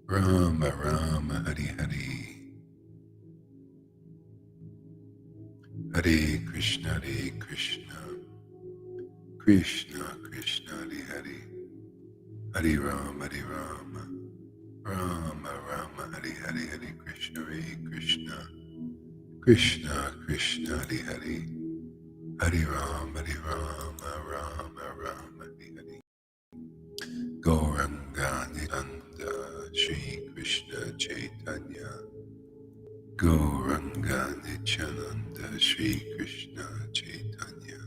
Rama Rama Hari Hari. Hare Krishna Krishna Krishna Hari Hari. Hari Rama Rama Rama Hari Hari. Hare Krishna Krishna Krishna Hari Hari. Hari Rama Rama Rama Hari Hari. Gauranga Nitanda Shri Krishna Chaitanya. Gauranga Nityananda Shri Krishna Chaitanya.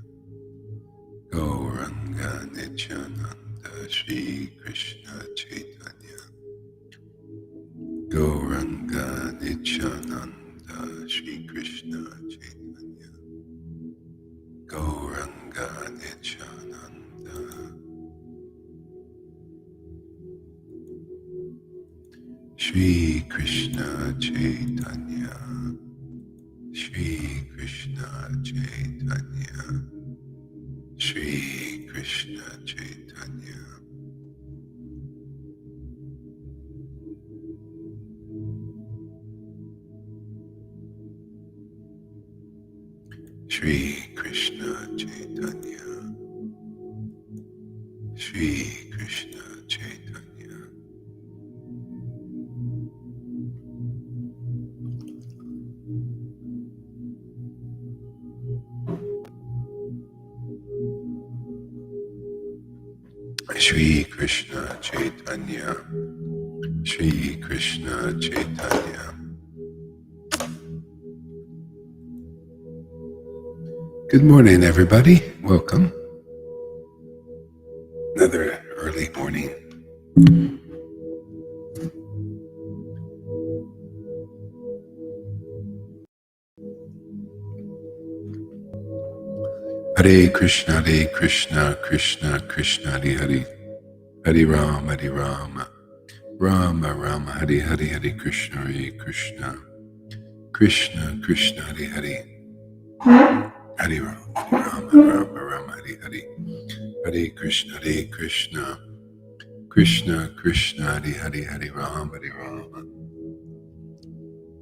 Gauranga Nityananda Shri Krishna Chaitanya. Gauranga Nityananda Shri Krishna Chaitanya. Gauranga Nityananda Shri Krishna Chaitanya. Shri Krishna Chaitanya. Shri Krishna Chaitanya. Shri Krishna Chaitanya. Shri Krishna Chaitanya. Shri Krishna Chaitanya. Shri Krishna Chaitanya. Good morning, everybody. Welcome. Another early morning. Hare Krishna, Krishna Krishna, Hare Hare. Hare Rama, Rama Rama, Hare Hare, Hare Krishna, Krishna Krishna, Hare Hare. Hare Rama, Rama, Hare Hare. Hare Krishna, Krishna Krishna, Hare Hare, Hare Rama,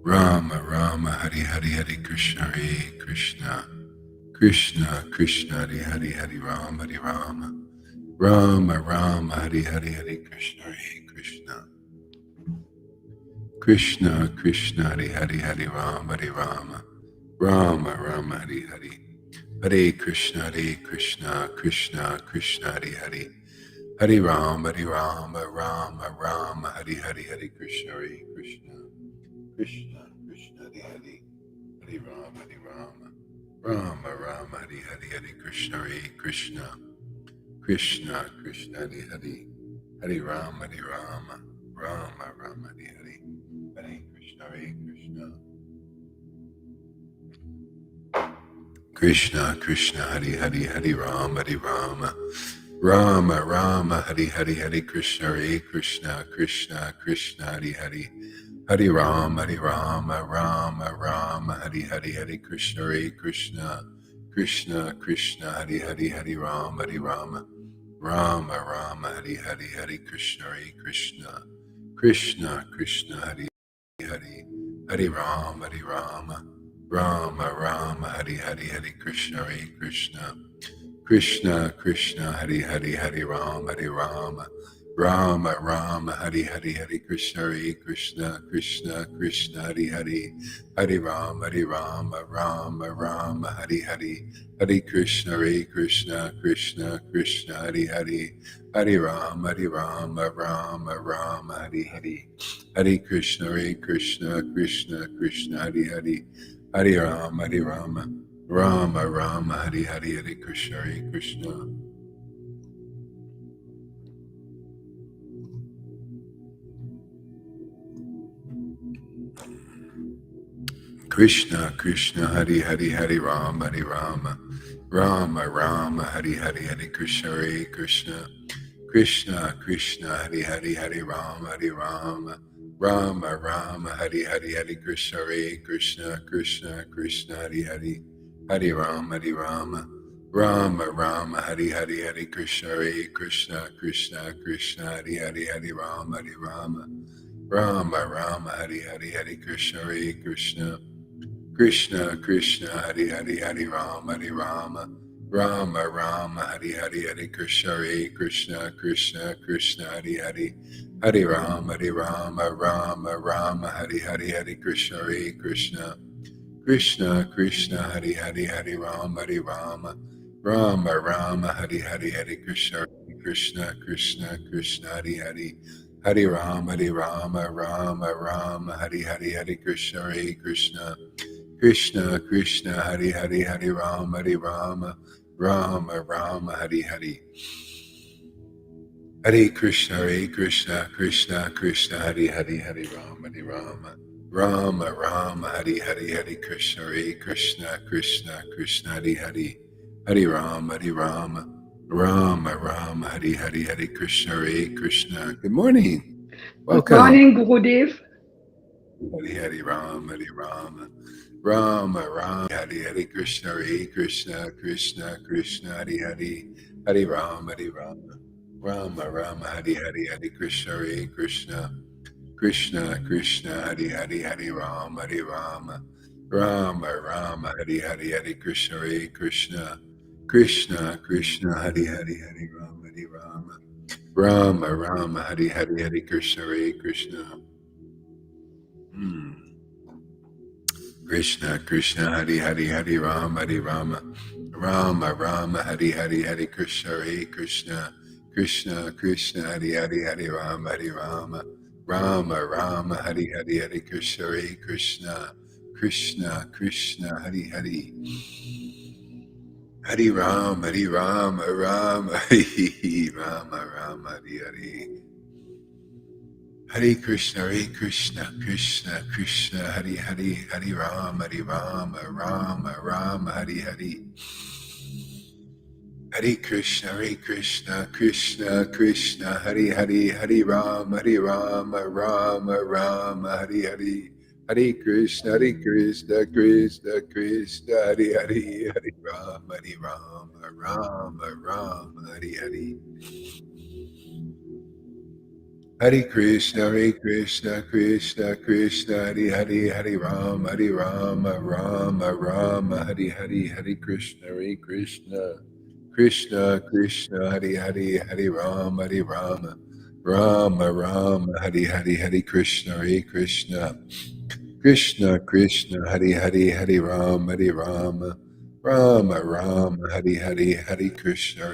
Rama Rama, Hare Hare, Hare Krishna, Krishna Krishna, Hare Hare, Hare Rama, Rama Rama, Hare Hare, Hare Krishna, Krishna Krishna, Hare Hare, Hare Rama, Rama Rama, Hare Hare. Hare Krishna, Krishna Krishna, Hare Hare. Hare Rama, Rama Rama, Hare Hare, Hare Krishna, Krishna Krishna, Hare Hare. Hare Rama, Rama Rama, Hare Hare, Hare Krishna, Krishna Krishna, Hare Hare. Hare Rama, Rama Rama, Hare Hare. Hare Krishna, Krishna Krishna, Hare Hare, Hare Rama, Rama Rama, Hare Hare, Hare Krishna, Krishna Krishna, Hare Hare. Hare Rama, Rama Rama, Hare Hare, Hare Krishna, Krishna Krishna, Hare Hare, Hare Rama, Rama Rama, Hare Hare, Hare Krishna, Krishna Krishna, Hare Hare. Hare Rama, Rama Rama, Hare Hare, Hare Krishna, Krishna Krishna, Hare Hare, Hare Rama, Rama Rama, Hare Hare, Hare Krishna, Krishna Krishna, Hare Hare. Hare Rama, Rama Rama, Hare Hare, Hare Krishna, Krishna Krishna, Hare Hare. Hare Rama, Rama Rama, Hare Hare. Hare Krishna, Krishna Krishna, Hare Hare. Hare Rama, Rama Rama, Hare Hare, Hare Krishna, Krishna Krishna, Hare Hare, Hare Rama, Rama Rama, Hare Hare, Hare Krishna, Krishna Krishna, Hare Hare, Hare Rama, Rama Rama, Hare Hare, Hare Krishna, Krishna Hare Hare. Hare Rama, Rama Rama, Hare Hare, Hare Krishna, Krishna Krishna, Hare Hare, Hare Rama, Rama Rama Hari Hari Hari Krishna Krishna Krishna Hari Hari Hari Rama Hari Rama Rama Rama Hari Hari Hari Krishna Krishna Krishna Hari Hari Hari Rama Rama Rama Hari Hari Hari Krishna Krishna Krishna Hari Hari Hari Rama Rama Hari Hari Hari Krishna Krishna Krishna Hari Hari Hari Rama Rama Hari Hari Hari Krishna Krishna Hari Hari Hari Rama Rama Hari Hari Hare Krishna Krishna Hari Hari Hari Rama Rama Hari Hari Hari Krishna Krishna Hari Hari Hari Rama Rama Hari Hari Hari Krishna. Good morning. Welcome. Good morning, Gurudev. Hari Hari Rama Rama Hari Hari Krishna Krishna Hari Hari Hari Rama Rama Hari Hari Hari Krishna Krishna Hari Hari Hari Rama Rama Hari Hari Hari Krishna Krishna Hari Hari Hari Rama Rama Hari Hari Hari Krishna Krishna Hari Hari Hari Rama Rama Hari Hari Hari Krishna Krishna Hari Hari Hari Rama Rama Hari Hari Hari Krishna Krishna Hari Hari Hari Rama Rama Hari Hari Hare Krishna Krishna Hari Hari Rama Rama Hari Hari Hare Krishna Krishna Hari Hari Rama Rama Hari Hari Hare Krishna Krishna Hari Hari Rama Hari Hari Hare Krishna Krishna Hari Hari Rama Rama Hari Hari Hare Krishna Krishna Hari Hari Rama Rama Hari Hari Hare Krishna Krishna Hari Hari Rama Rama Hari Hari Hare Krishna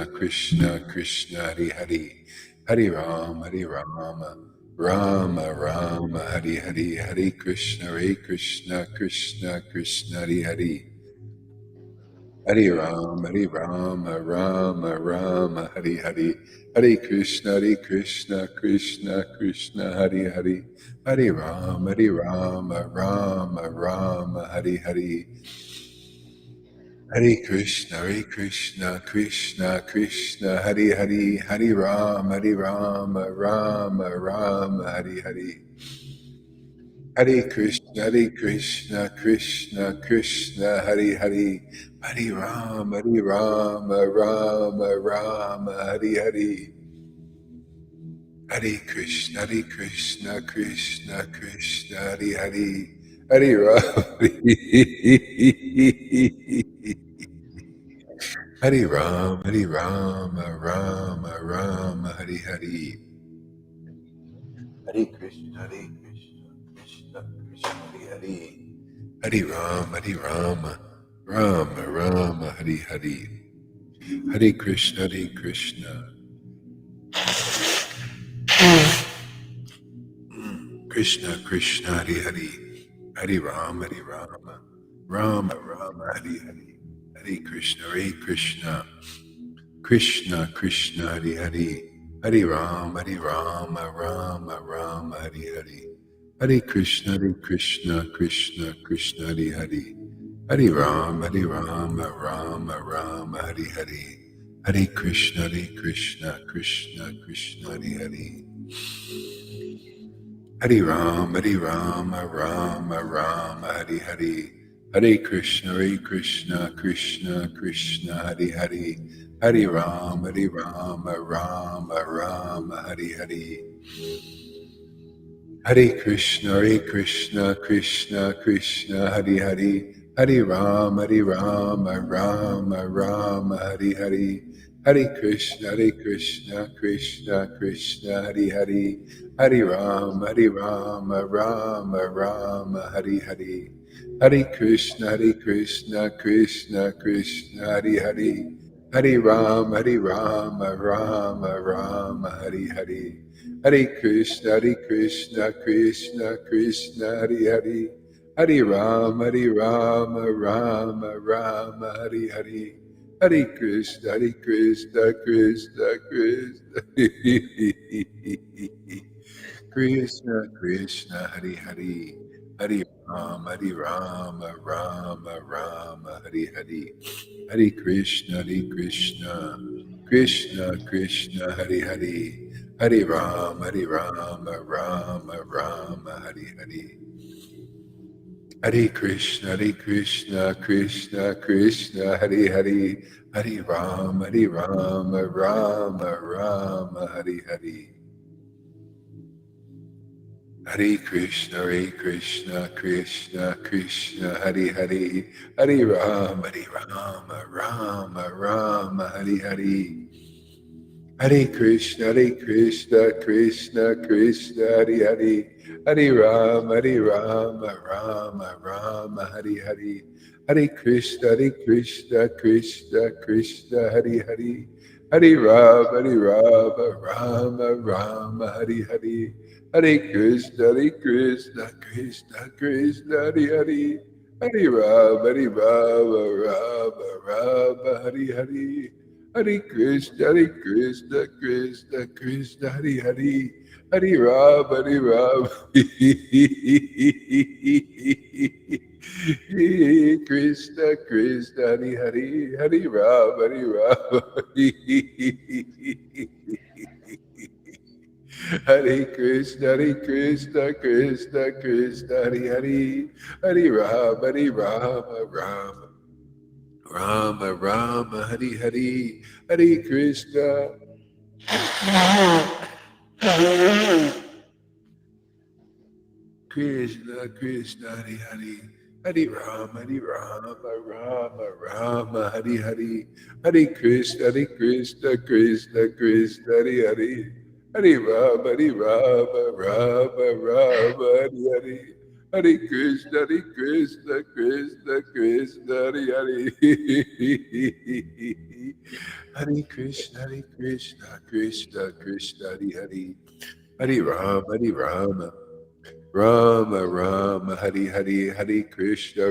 Krishna Hari Hari Rama Rama Hari Hari Hare Krishna Krishna Hari Hari Rama Rama Hari Hari Hare Krishna Hari Hari Hari Rama Rama Hari Hari Hare Krishna Hari Hari Hari Rama Rama Hari Hari Hare Krishna Hari Hari Hari Rama Rama Hari Hari Hare Krishna Hari Hari Hari Rama Rama Hari Hari Hare Krishna Hari Hari Hari Rama Hari Rama Hari Hari Hare Krishna Hari Hari Hari Rama Rama Hari Hari Hare Krishna Krishna Hari Hari Hari Rama Rama Hari Hari Hare Krishna Krishna Hari Hari Hari Rama Rama Hari Hari Hare Krishna Hari Hari Hari Rama Rama Hari Hari Hare Krishna Krishna Hari Hari Hare Ram, Rama Rama, Hare Hare. Hare Krishna, Krishna Krishna, Hare Hare. Hare Ram, Rama Rama, Hare Hare. Hare Krishna, Krishna, Hare Hare. Hare Ram, Rama, Hare Hare. Hare Krishna, Krishna, Hare Hare. Hare Ram, Rama, Hare Hare. Hare Krishna, Krishna, Hare Hare. Hare Ram, Rama, Hare Hare. Hare Krishna, Hare Hare. Hare Rama, Hare Hare. Hare Krishna, Krishna. Krishna, Hare Hare. Hare Rama, Hare Hare. Hare Krishna, Krishna, Hare Hare. Hare Rama, Rama, Hare Hare. Hare Krishna, Krishna, Hare Hare. Hare Rama, Rama, Hare Hare. Hare Krishna, Krishna, Hare Hare. Hare Rama, Rama, Hare Hare. Hare Krishna, Krishna, Hare Hare. Hare Rama, Rama, Hare Hare. Hare Krishna, Krishna, Hare Hare. Hare Rama, Hare Hare. Hare Krishna, Krishna, Hare Hare. Hare Rama, Hare Hare. Hare Krishna, Krishna, Hare Hare. Hare Ram, Krishna, Hare Hare. Hare Ram, Hare Krishna, Krishna, Hare Hare. Hare Rama, Hare Hare. Hare Krishna. Krishna, Hare Hare. Hare Rama, Rama, Hare Hare. Hare Krishna, Krishna, Hare Hare. Hare Rama, Rama, Hare Hare. Hare Krishna, Krishna, Hare Hare. Hare Krishna, Krishna, Hare Hare. Hare Rama, Rama, Hare Hare, Hare Krishna,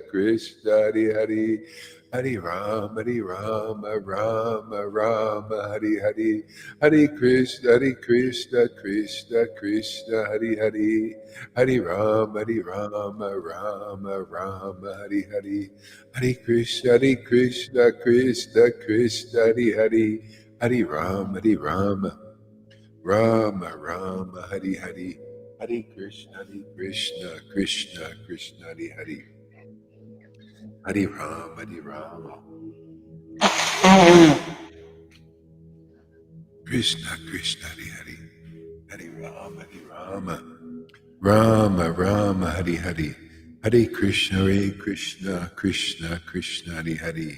Krishna, Hare Hare. Hare Rama, Rama, Hare Hare. Hare Krishna, Krishna, Hare Hare. Hare Rama, Rama, Hare Hare. Hare Krishna, Krishna, Hare Hare. Hare Rama, Rama, Hare Hare. Hare Krishna, Krishna, Hare Hare. Hare Rama. Krishna, Hare Hare. Hare Rama. Rama, Hare Hare. Hare Krishna, Krishna, Hare Hare.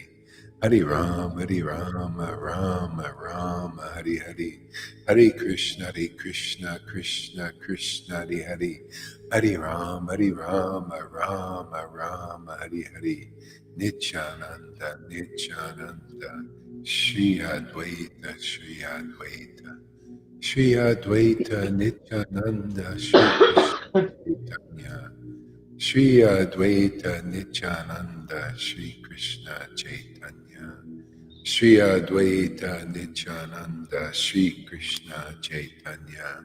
Hare Rama, Rama, Hare Hare. Hare Krishna, Krishna, Hare Hare. Hare Rama, Rama, Hare Hare. Nityananda, Shri Advaita, Shri Advaita, Nityananda, Shri Krishna Chaitanya. Shri Advaita Nityananda, Shri Krishna Chaitanya. Shri Advaita Nityananda, Shri Krishna Chaitanya.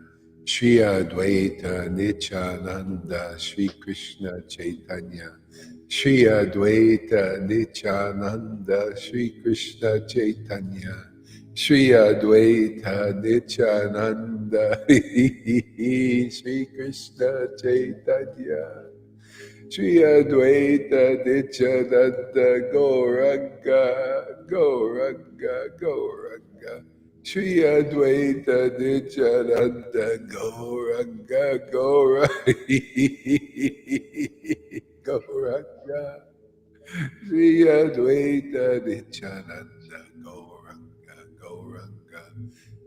Shri Advaita Nityananda, Shri Krishna Chaitanya. Shri Advaita Nityananda, Shri Krishna Chaitanya. Shri Advaita Nityananda Shri Krishna Chaitanya Shri Advaita Nityananda Gauranga Gauranga Gauranga Shri Advaita Nityananda Gauranga Gauranga Gauranga Shri Advaita Nityananda Gauranga Gauranga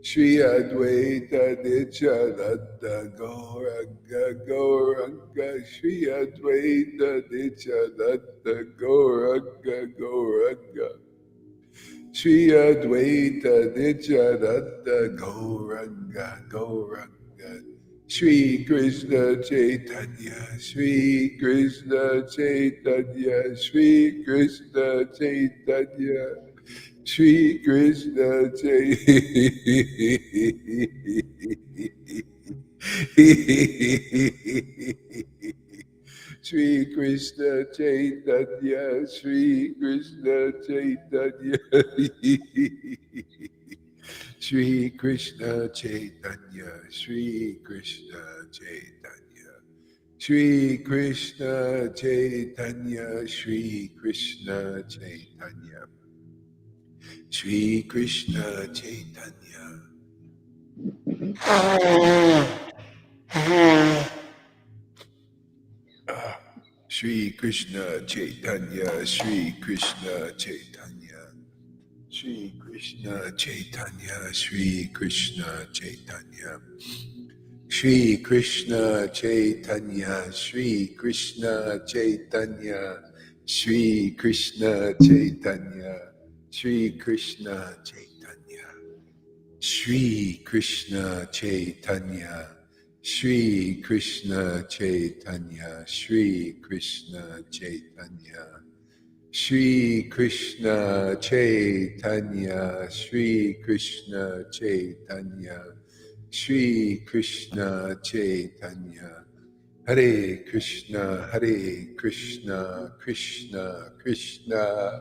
Shri Advaita Nityananda Gauranga Gauranga Shri Advaita Nityananda Gauranga Gauranga Shri Advaita Nityananda Gauranga Gauranga Shri Krishna Chaitanya Shri Krishna Chaitanya Shri Krishna Chaitanya Shri Krishna Chaitanya Shri Krishna Chaitanya, Shri Krishna Chaitanya, Shri Krishna Chaitanya, Shri Krishna Chaitanya, Shri Krishna Chaitanya, Shri Krishna Chaitanya, Shri Krishna Chaitanya. Shri Krishna Chaitanya, Shri Krishna Chaitanya, Shri Krishna Chaitanya, Shri Krishna Chaitanya, Shri Krishna Chaitanya, Shri Krishna Chaitanya, Shri Krishna Chaitanya, Shri Krishna Chaitanya, Shri Krishna Chaitanya, Shri Krishna Chaitanya, Shri Krishna Chaitanya, Shri Krishna Chaitanya, Shri Krishna Chaitanya, Shri Krishna Chaitanya, Hare Krishna, Hare Krishna, Krishna Krishna,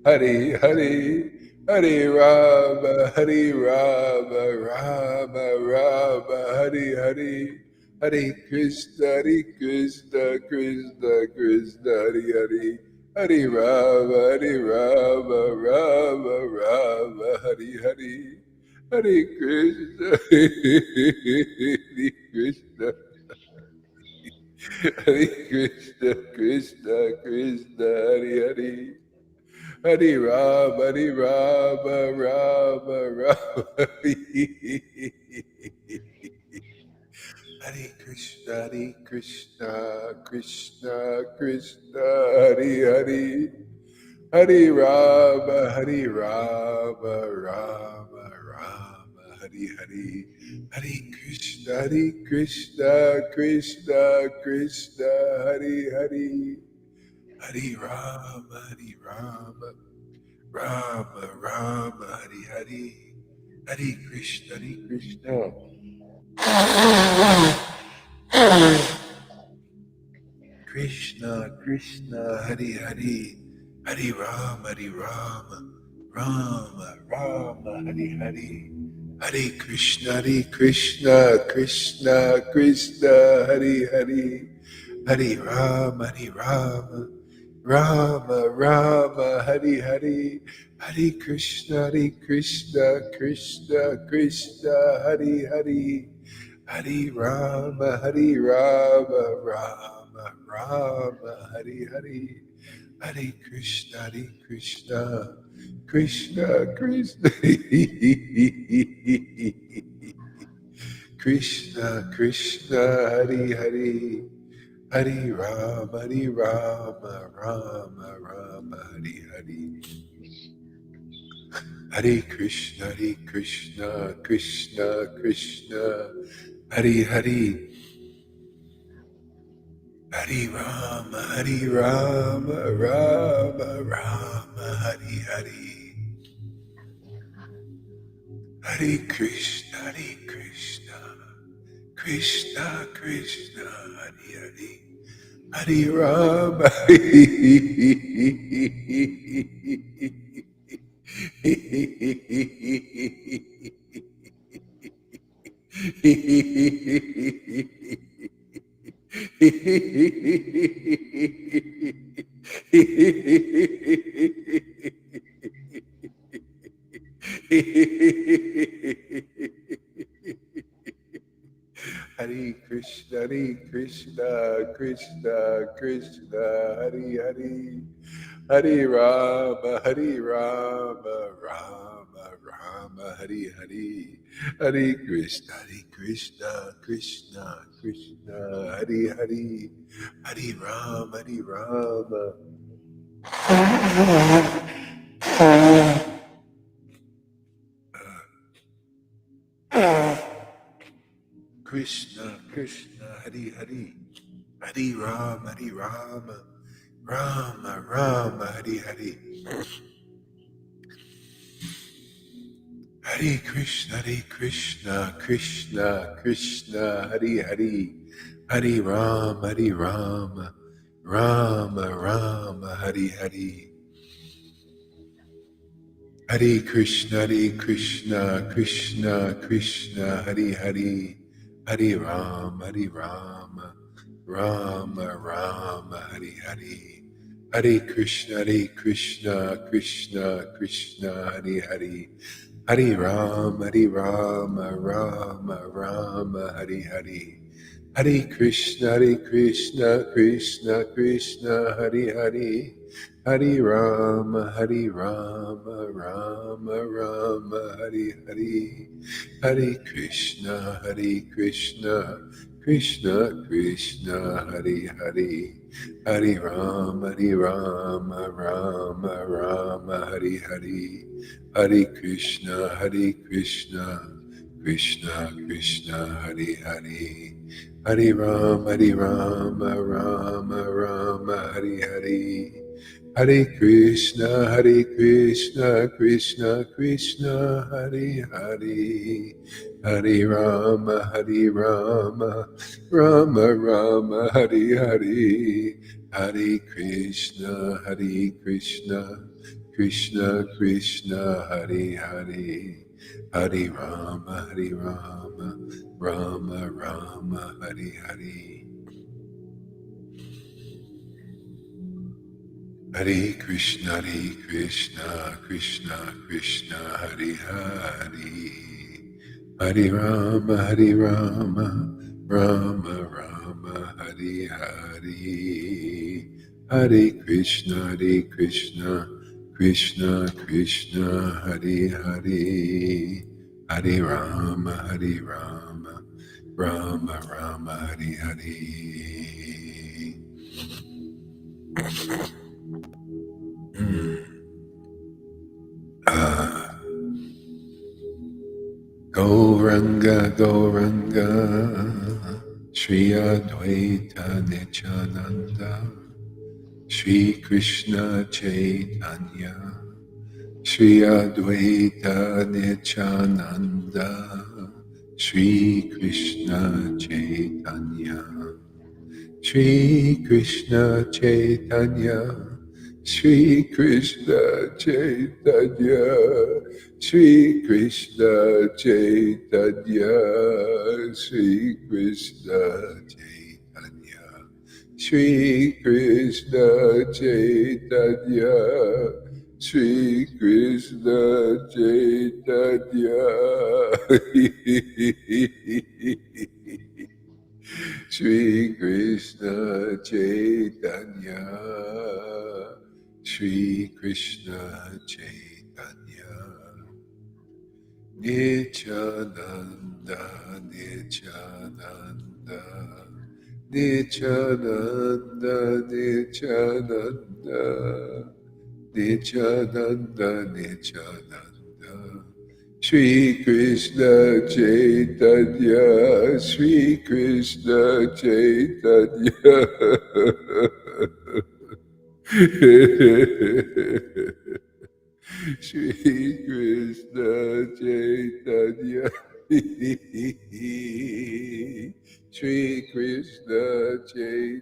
Hare Hare, Hare Rama, Hare Rama, Rama Rama, Hare Hare, Hare Krishna, Krishna Krishna, Hare Hare, Hare Rama, Rama Rama, Hare Hare, Hare Krishna, Hare Krishna. Hare Krishna, Krishna Krishna, Hare Hare. Hare Rama, Rama Rama. Hare Krishna, Krishna Krishna, Hare Hare. Hare Rama, Rama Rama, Hare Hare. Hare Krishna, Krishna Krishna, Hare Hare. Hare Rama, Rama Rama, Hare Hare. Hare Krishna, Krishna. Krishna, Krishna, Hare Hare. Hare Rama, Rama Rama, Hare Hare. Hare Krishna, Krishna Krishna, Hare Hare. Hare Rama, Rama Rama, Hare Hare. Hare Krishna, Krishna Krishna, Hare Hare. Hare Rama, Rama Rama, Hare Hare. Hare Krishna, Krishna Krishna Krishna Krishna, Hare Hare. Hare Rama, Rama Rama, Hare Hare. Hare Krishna, Krishna Krishna, Hare Hare. Hare Rama, Rama, Hare Hare. Hare Krishna, Krishna Krishna, Hare Hare. Hare Rama, Hare Krishna, Krishna Krishna, Hare Hare, Hare Rama, Hare Rama, Rama Rama, Hare Hare, Hare Krishna, Krishna Krishna, Hare Hare, Hare Rama, Hare Rama. Krishna, Krishna, Hare Hare, Hare Rama, Rama Rama, Hare Hare. Hare Krishna, Krishna Krishna, Hare Hare, Hare Rama, Rama Rama, Hare Hare. Hare Krishna, Krishna Krishna, Hare Hare, Hare Rama, Rama Rama, Hare Hare. Hare Krishna, Krishna Krishna, Hare Hare, Hare Rama, Rama Rama, Hare Hare. Hare Krishna, Krishna Krishna, Hare Hare, Hare Rama, Rama Rama, Hare Hare. Hare Krishna, Krishna Krishna, Hare Hare, Hare Rama, Rama Rama, Hare Hare. Hare Krishna, Krishna Krishna, Hare Hare, Hare Rama, Rama Rama, Hare Hare. Hare Krishna, Krishna Krishna, Hare Hare, Hare Rama, Rama Rama, Hare Hare. Hare Krishna, Krishna Krishna, Hare Hare, Hare Rama, Rama Rama, Hare Hare. Hare Krishna, Krishna Krishna, Hare Hare, Hare Rama, Rama Rama, Hare Hare. Hare Krishna, Krishna Krishna, Hare Hare, Hare Rama, Rama Rama, Hare Hare. Gauranga, Shri Advaita Nityananda, Shri Krishna Chaitanya, Shri Advaita Nityananda, Shri Krishna Chaitanya, Shri Krishna Chaitanya, Shri Krishna Chaitanya, Shri Krishna Chaitanya, Shri Krishna Chaitanya, Shri Krishna Chaitanya, Shri Krishna Chaitanya. Shri Krishna Chaitanya, Shri Krishna Chaitanya, Nityananda, Nityananda, Nityananda, Nityananda, Nityananda, Nityananda, Shri Krishna Chaitanya, Shri Krishna Chaitanya. Shri Krishna Chaitanya, Shri Krishna Chaitanya,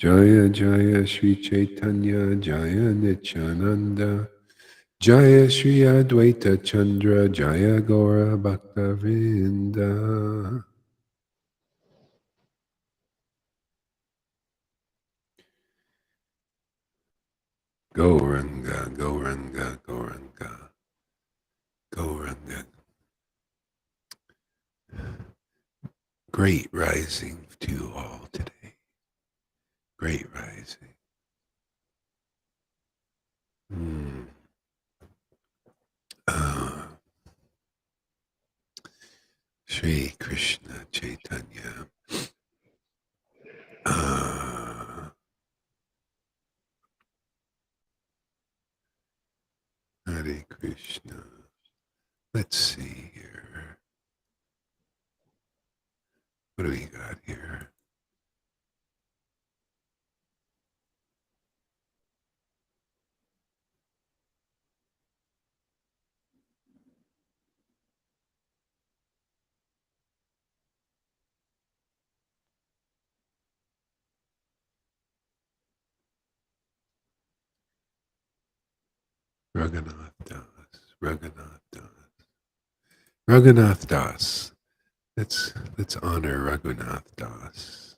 Jaya Jaya Sri Chaitanya Jaya Nityananda Jaya Sri Advaita Chandra Jaya Gaura Bhakta Vrinda. Gauranga, Gauranga, Gauranga, Gauranga. Great rising to you all today. Great rising. Shri Krishna Chaitanya. Hare Krishna. Let's see here. What do we got here? Raghunath Das. Raghunath Das. Raghunath Das. Let's honor Raghunath Das.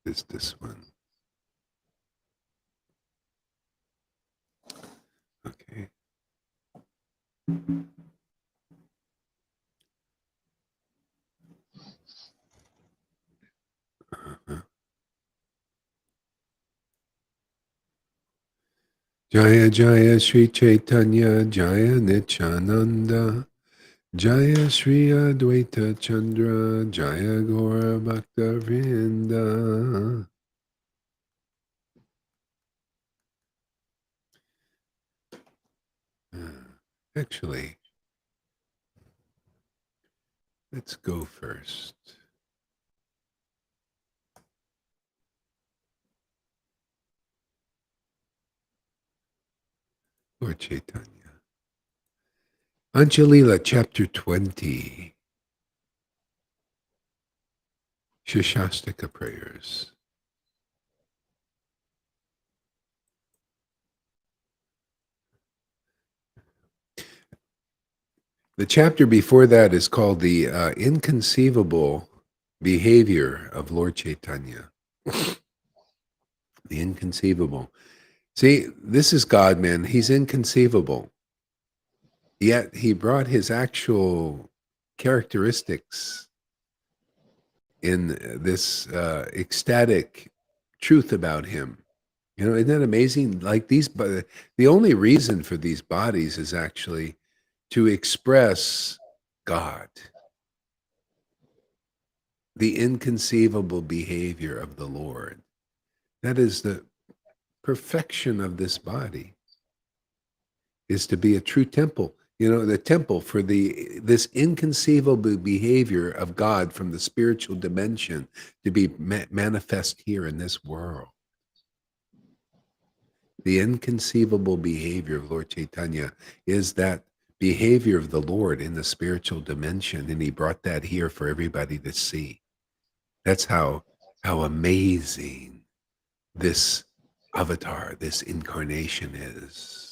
Is this one? Okay. Jaya Jaya Sri Chaitanya Jaya Nityananda Jaya Sri Advaita Chandra Jaya Gaura Bhakta Vrinda. Actually, let's go first. Lord Caitanya. Anjalila, chapter 20. Shashastika prayers. The chapter before that is called the inconceivable behavior of Lord Caitanya. The inconceivable. See, this is God, man. He's inconceivable. Yet he brought his actual characteristics in this ecstatic truth about him. You know, isn't that amazing? Like these, the only reason for these bodies is actually to express God, the inconceivable behavior of the Lord. That is the perfection of this body, is to be a true temple. You know, the temple for this inconceivable behavior of God from the spiritual dimension to be manifest here in this world. The inconceivable behavior of Lord Caitanya is that behavior of the Lord in the spiritual dimension, and he brought that here for everybody to see. That's how amazing this avatar, this incarnation is.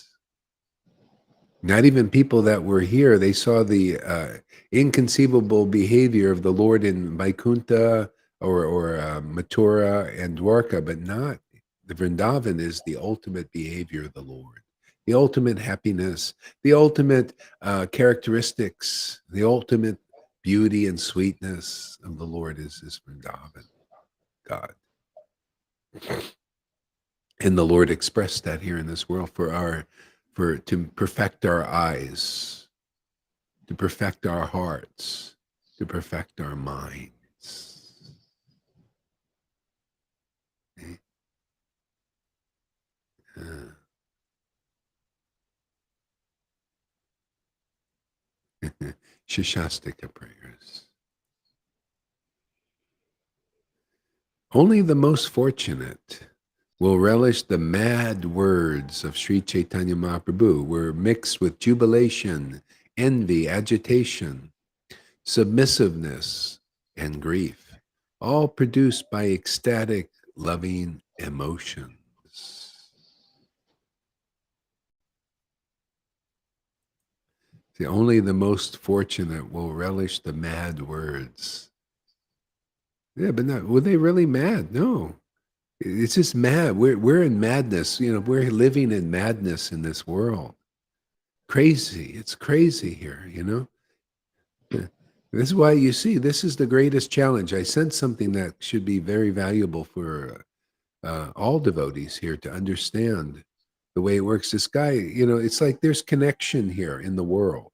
Not even people that were here, they saw the inconceivable behavior of the Lord in Vaikuntha or Mathura and Dwarka, but not the Vrindavan is the ultimate behavior of the Lord, the ultimate happiness, the ultimate characteristics, the ultimate beauty and sweetness of the Lord is this Vrindavan, God. And the Lord expressed that here in this world to perfect our eyes, to perfect our hearts, to perfect our minds. Okay? Shashastika prayers. Only the most fortunate will relish the mad words of Sri Chaitanya Mahaprabhu, were mixed with jubilation, envy, agitation, submissiveness, and grief. all produced by ecstatic, loving emotions. See, only the most fortunate will relish the mad words. Yeah, but not, were they really mad? No. It's just mad. We're in madness. We're living in madness in this world. Crazy. It's crazy here. This is why you see this is the greatest challenge. I sent something that should be very valuable for all devotees here to understand the way it works. This guy, it's like there's connection here in the world.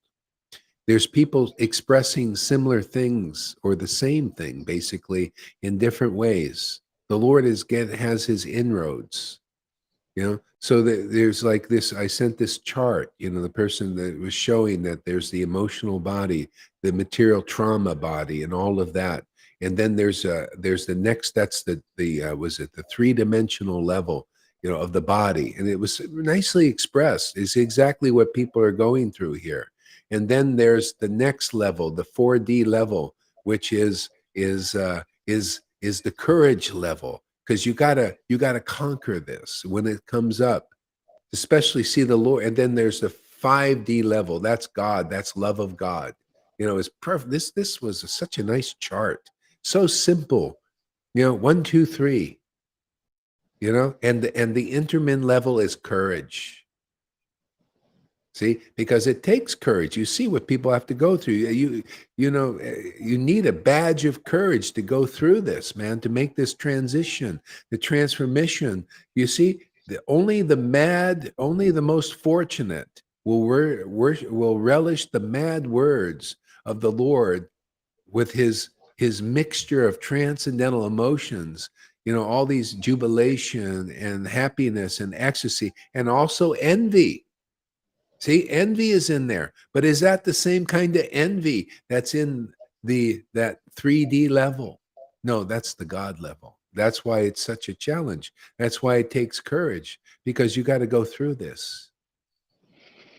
There's people expressing similar things or the same thing, basically, in different ways. The Lord has his inroads. So there's like this. I sent this chart, the person that was showing that there's the emotional body, the material trauma body, and all of that. And then there's the next, that's the was it the three-dimensional level, of the body. And it was nicely expressed. It's exactly what people are going through here. And then there's the next level, the 4D level, which is the courage level, because you gotta conquer this when it comes up, especially see the Lord. And then there's the 5D level. That's God. That's love of God. It's perfect. This was such a nice chart. So simple. 1, 2, 3. And the intermin level is courage. See, because it takes courage. You see what people have to go through. You need a badge of courage to go through this, man, to make this transition, the transformation. You see, only the most fortunate will relish the mad words of the Lord with his mixture of transcendental emotions. All these jubilation and happiness and ecstasy, and also envy. See, envy is in there, but is that the same kind of envy that's in that 3D level? No, that's the God level. That's why it's such a challenge. That's why it takes courage, because you got to go through this.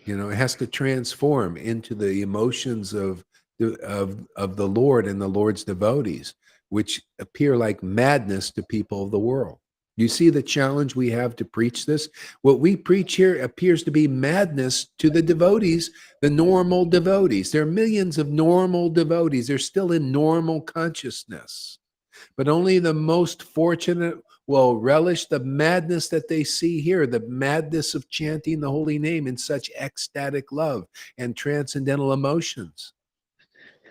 It has to transform into the emotions of the Lord and the Lord's devotees, which appear like madness to people of the world. You see the challenge we have to preach this? What we preach here appears to be madness to the devotees, the normal devotees. There are millions of normal devotees. They're still in normal consciousness. But only the most fortunate will relish the madness that they see here, the madness of chanting the holy name in such ecstatic love and transcendental emotions.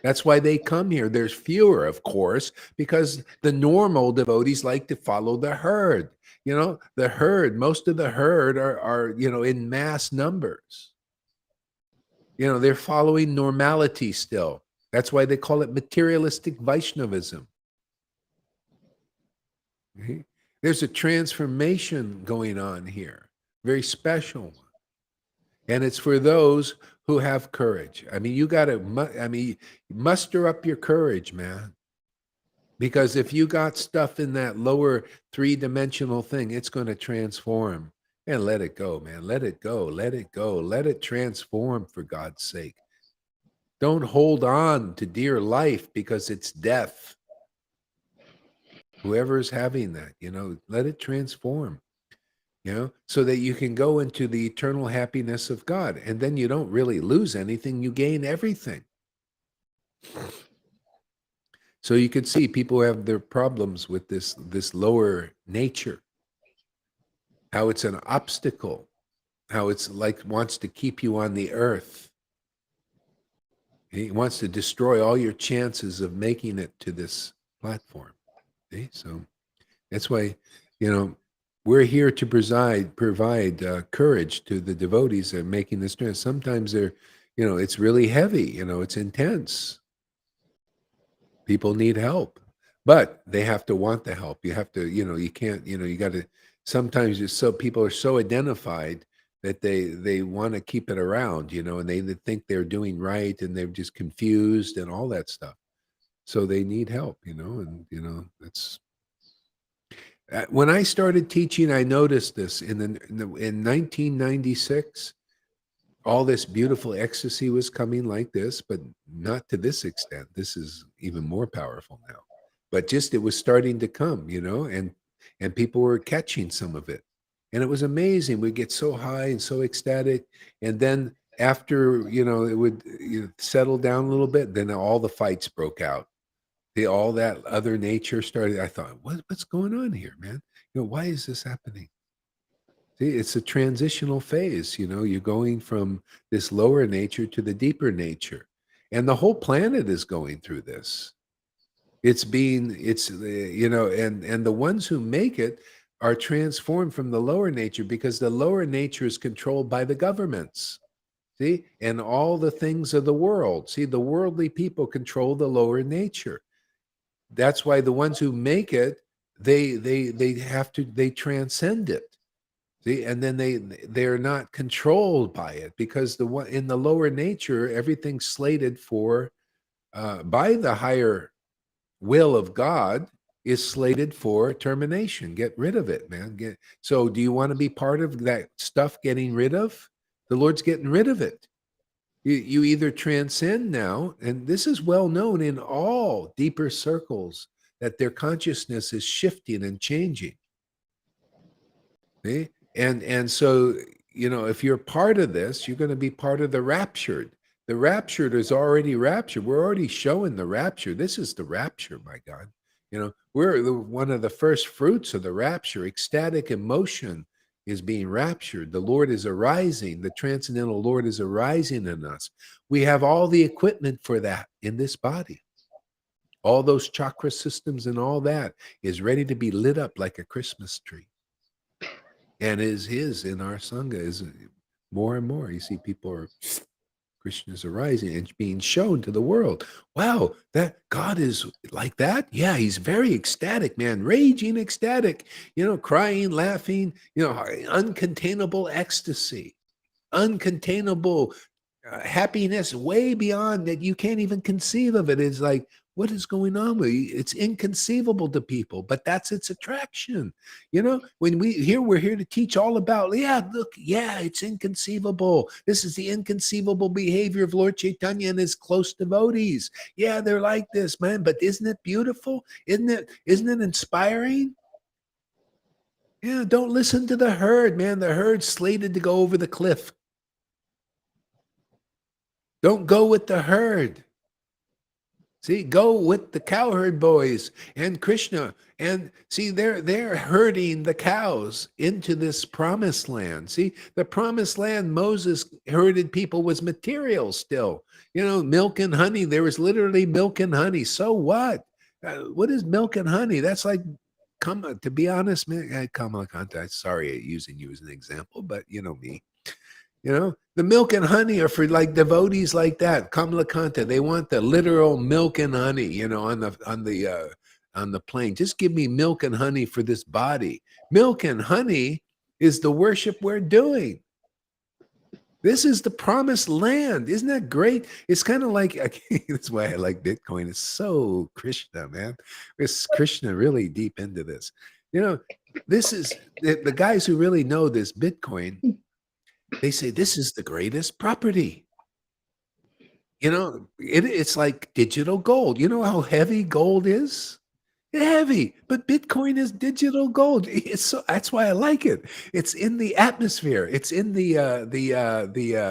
That's why they come here. There's fewer, of course, because the normal devotees like to follow the herd. The herd, most of the herd are in mass numbers. They're following normality still. That's why they call it materialistic Vaishnavism. Okay? There's a transformation going on here, very special. And it's for those who have courage. I mean, you got to, muster up your courage, man. Because if you got stuff in that lower three-dimensional thing, it's going to transform. And let it go, man. Let it go. Let it go. Let it transform, for God's sake. Don't hold on to dear life because it's death. Whoever is having that, let it transform. So that you can go into the eternal happiness of God. And then you don't really lose anything, you gain everything. So you can see people have their problems with this lower nature, how it's an obstacle, how it's like wants to keep you on the earth. He wants to destroy all your chances of making it to this platform. See? So that's why, we're here to provide courage to the devotees that are making this trance. Sometimes they're, it's really heavy, it's intense. People need help, but they have to want the help. You have to, you can't, you got to, sometimes people are so identified that they want to keep it around, and they think they're doing right and they're just confused and all that stuff. So they need help, and, that's, when I started teaching, I noticed this in 1996. All this beautiful ecstasy was coming like this, but not to this extent. This is even more powerful now. but just it was starting to come, and people were catching some of it. And it was amazing. We'd get so high and so ecstatic. And then after, it would settle down a little bit, then all the fights broke out. All that other nature started. I thought, what's going on here, man? Why is this happening? See, it's a transitional phase. You're going from this lower nature to the deeper nature. And the whole planet is going through this. And the ones who make it are transformed from the lower nature, because the lower nature is controlled by the governments. See, and all the things of the world. See, the worldly people control the lower nature. That's why the ones who make it, they transcend it. See, and then they're not controlled by it, because in the lower nature, everything's slated for by the higher will of God is slated for termination. Get rid of it, man. So do you want to be part of that stuff getting rid of? The Lord's getting rid of it. You either transcend now, and this is well known in all deeper circles, that their consciousness is shifting and changing. See? And so, if you're part of this, you're going to be part of the raptured. The raptured is already raptured. We're already showing the rapture. This is the rapture, my God. We're one of the first fruits of the rapture. Ecstatic emotion is being raptured. The Lord is arising. The transcendental Lord is arising in us. We have all the equipment for that in this body. All those chakra systems and all that is ready to be lit up like a Christmas tree. And is in our Sangha is more and more. You see, Krishna's arising and being shown to the world. Wow, that God is like that? Yeah, he's very ecstatic, man, raging ecstatic, crying, laughing, uncontainable ecstasy, uncontainable happiness way beyond that you can't even conceive of it. It's like, what is going on with you? It's inconceivable to people, but that's its attraction. When we're here to teach all about, it's inconceivable. This is the inconceivable behavior of Lord Caitanya and his close devotees. Yeah, they're like this, man, but isn't it beautiful? Isn't it inspiring? Yeah, don't listen to the herd, man. The herd's slated to go over the cliff. Don't go with the herd. See, go with the cowherd boys and Krishna. And see, they're herding the cows into this promised land. See, the promised land Moses herded people was material still. Milk and honey. There was literally milk and honey. So what? What is milk and honey? That's like, to be honest, man, Kamala Kanta, sorry using you as an example, but you know me. The milk and honey are for like devotees like that. Kamalakanta, they want the literal milk and honey, on the plane. Just give me milk and honey for this body. Milk and honey is the worship we're doing. This is the promised land. Isn't that great? It's kind of like, that's why I like Bitcoin. It's so Krishna, man. It's Krishna really deep into this. This is the guys who really know this Bitcoin. They say this is the greatest property. It's like digital gold. You know how heavy gold is? It's heavy, but Bitcoin is digital gold. That's why I like it. It's in the atmosphere. It's in the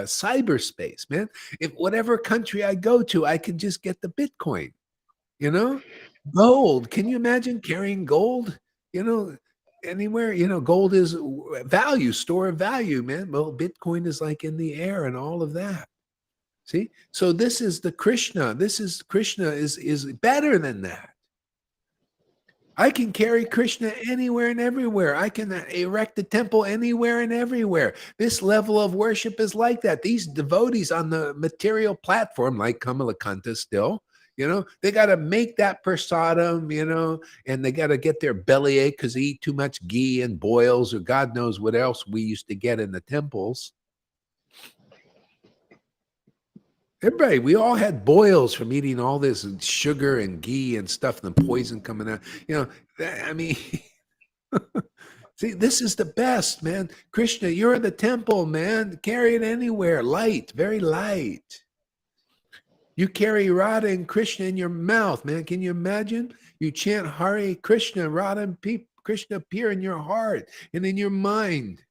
cyberspace, man. If whatever country I go to, I can just get the Bitcoin. Gold. Can you imagine carrying gold? Anywhere, gold is value, store of value, man. Well, Bitcoin is like in the air and all of that. See? So this is the Krishna. Krishna is better than that. I can carry Krishna anywhere and everywhere. I can erect a temple anywhere and everywhere. This level of worship is like that. These devotees on the material platform, like Kamalakanta still, they got to make that prasadam, and they got to get their bellyache because they eat too much ghee and boils or God knows what else we used to get in the temples. Everybody, we all had boils from eating all this sugar and ghee and stuff and the poison coming out. I mean, see, this is the best, man. Krishna, you're the temple, man. Carry it anywhere. Light, very light. You carry Radha and Krishna in your mouth, man. Can you imagine? You chant Hare Krishna, Radha and Krishna appear in your heart and in your mind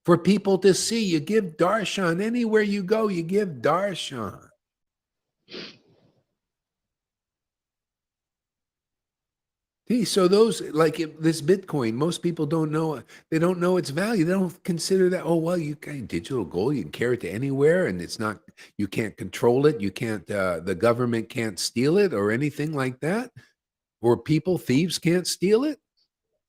for people to see. You give darshan. Anywhere you go, you give darshan. See, so those, like this Bitcoin, most people don't know. They don't know its value. They don't consider that. Oh well, you can digital gold. You can carry it to anywhere, and it's not. You can't control it. You can't. The government can't steal it or anything like that. Or thieves can't steal it.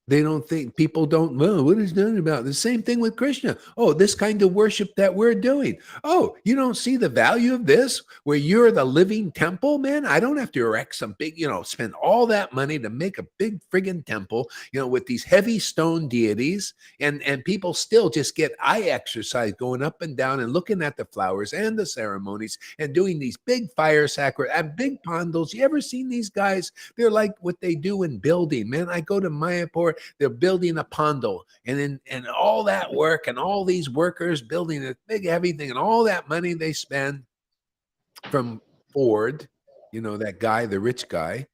They don't think people don't know what is done about the same thing with Krishna. Oh, this kind of worship that we're doing. Oh, you don't see the value of this where you're the living temple, man. I don't have to erect some big, spend all that money to make a big friggin' temple, with these heavy stone deities, and people still just get eye exercise going up and down and looking at the flowers and the ceremonies and doing these big fire sacrifices and big pandals. You ever seen these guys? They're like what they do in building, man. I go to Mayapur. They're building a pandal, and all that work and all these workers building this big heavy thing and all that money they spend from Ford, that guy, the rich guy.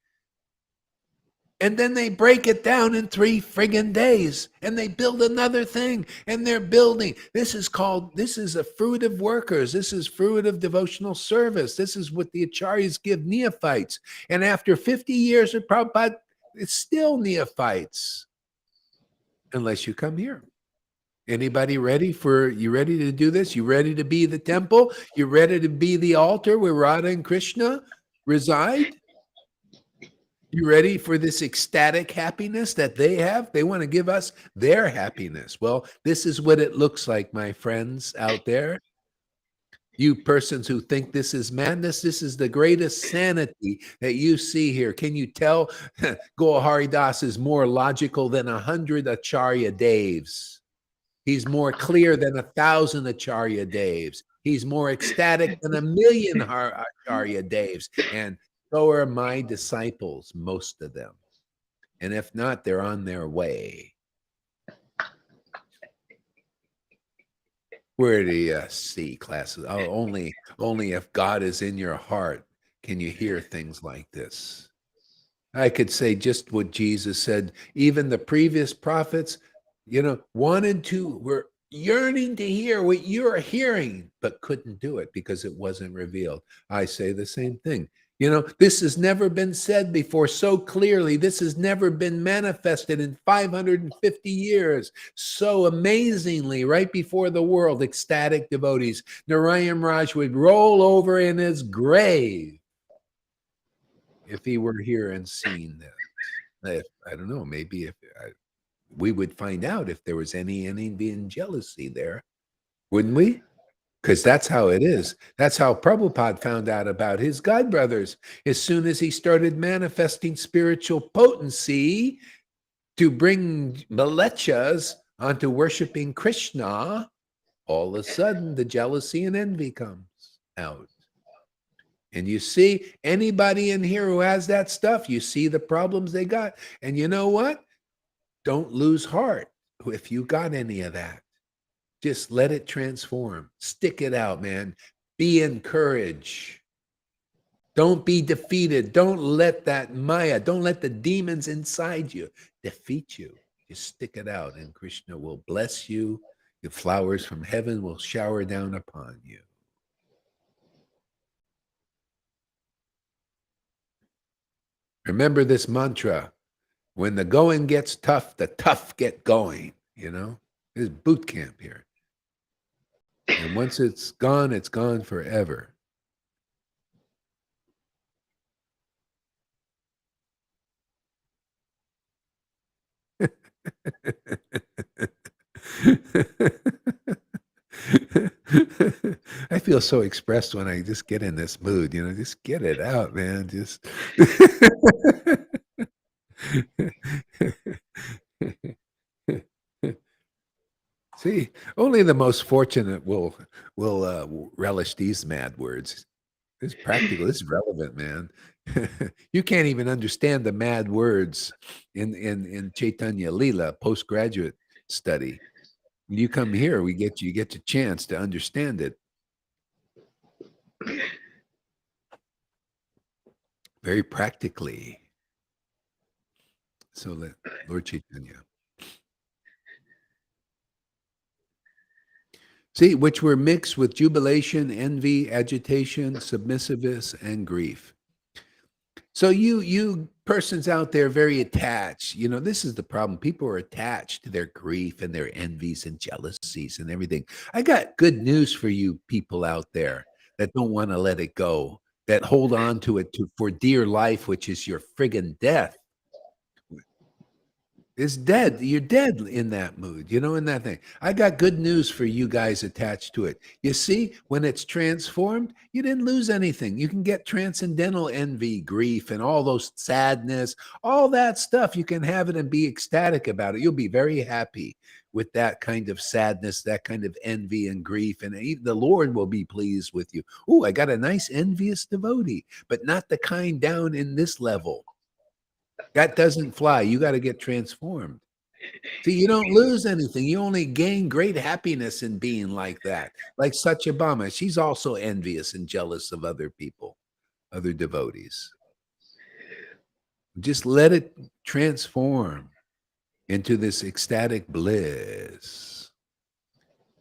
And then they break it down in 3 friggin' days and they build another thing and they're building. This is a fruit of workers. This is fruit of devotional service. This is what the acharyas give neophytes. And after 50 years of Prabhupada, it's still neophytes. Unless you come here. Anybody ready to do this? You ready to be the temple? You ready to be the altar where Radha and Krishna reside? You ready for this ecstatic happiness that they have? They want to give us their happiness. Well, this is what it looks like, my friends out there. You persons who think this is madness, this is the greatest sanity that you see here. Can you tell Gaur Hari Das is more logical than 100 Acharya Devs? He's more clear than 1,000 Acharya Devs. He's more ecstatic than 1,000,000 Acharya Devs. And so are my disciples, most of them. And if not, they're on their way. Where do you see classes? Oh, only if God is in your heart can you hear things like this. I could say just what Jesus said. Even the previous prophets, wanted to, were yearning to hear what you're hearing, but couldn't do it because it wasn't revealed. I say the same thing. This has never been said before so clearly. This has never been manifested in 550 years so amazingly right before the world. Ecstatic devotees. Narayan Raj would roll over in his grave if he were here and seen this. I don't know, maybe if we would find out if there was any Indian jealousy there, wouldn't we? Because that's how it is. That's how Prabhupada found out about his godbrothers. As soon as he started manifesting spiritual potency to bring milechas onto worshiping Krishna, all of a sudden the jealousy and envy comes out. And you see, anybody in here who has that stuff, you see the problems they got. And you know what? Don't lose heart if you got any of that. Just let it transform. Stick it out, man. Be encouraged. Don't be defeated. Don't let that Maya, don't let the demons inside you defeat you. Just stick it out, and Krishna will bless you. The flowers from heaven will shower down upon you. Remember this mantra. When the going gets tough, the tough get going. There's boot camp here. And once it's gone forever. I feel so expressed when I just get in this mood, just get it out, man. Just see, only the most fortunate will relish these mad words. This is practical. This is relevant, man. You can't even understand the mad words in Chaitanya Leela postgraduate study. You come here, you get a chance to understand it. Very practically. So let Lord Chaitanya. See, which were mixed with jubilation, envy, agitation, submissiveness, and grief. So you persons out there very attached, this is the problem. People are attached to their grief and their envies and jealousies and everything. I got good news for you people out there that don't want to let it go, that hold on to it for dear life, which is your friggin' death. It's dead. You're dead in that mood, in that thing. I got good news for you guys attached to it. You see, when it's transformed, you didn't lose anything. You can get transcendental envy, grief, and all those sadness, all that stuff. You can have it and be ecstatic about it. You'll be very happy with that kind of sadness, that kind of envy and grief. And even the Lord will be pleased with you. Oh, I got a nice envious devotee, but not the kind down in this level. That doesn't fly. You got to get transformed. See, you don't lose anything. You only gain great happiness in being like that. Like Satyabhama, she's also envious and jealous of other people, other devotees. Just let it transform into this ecstatic bliss.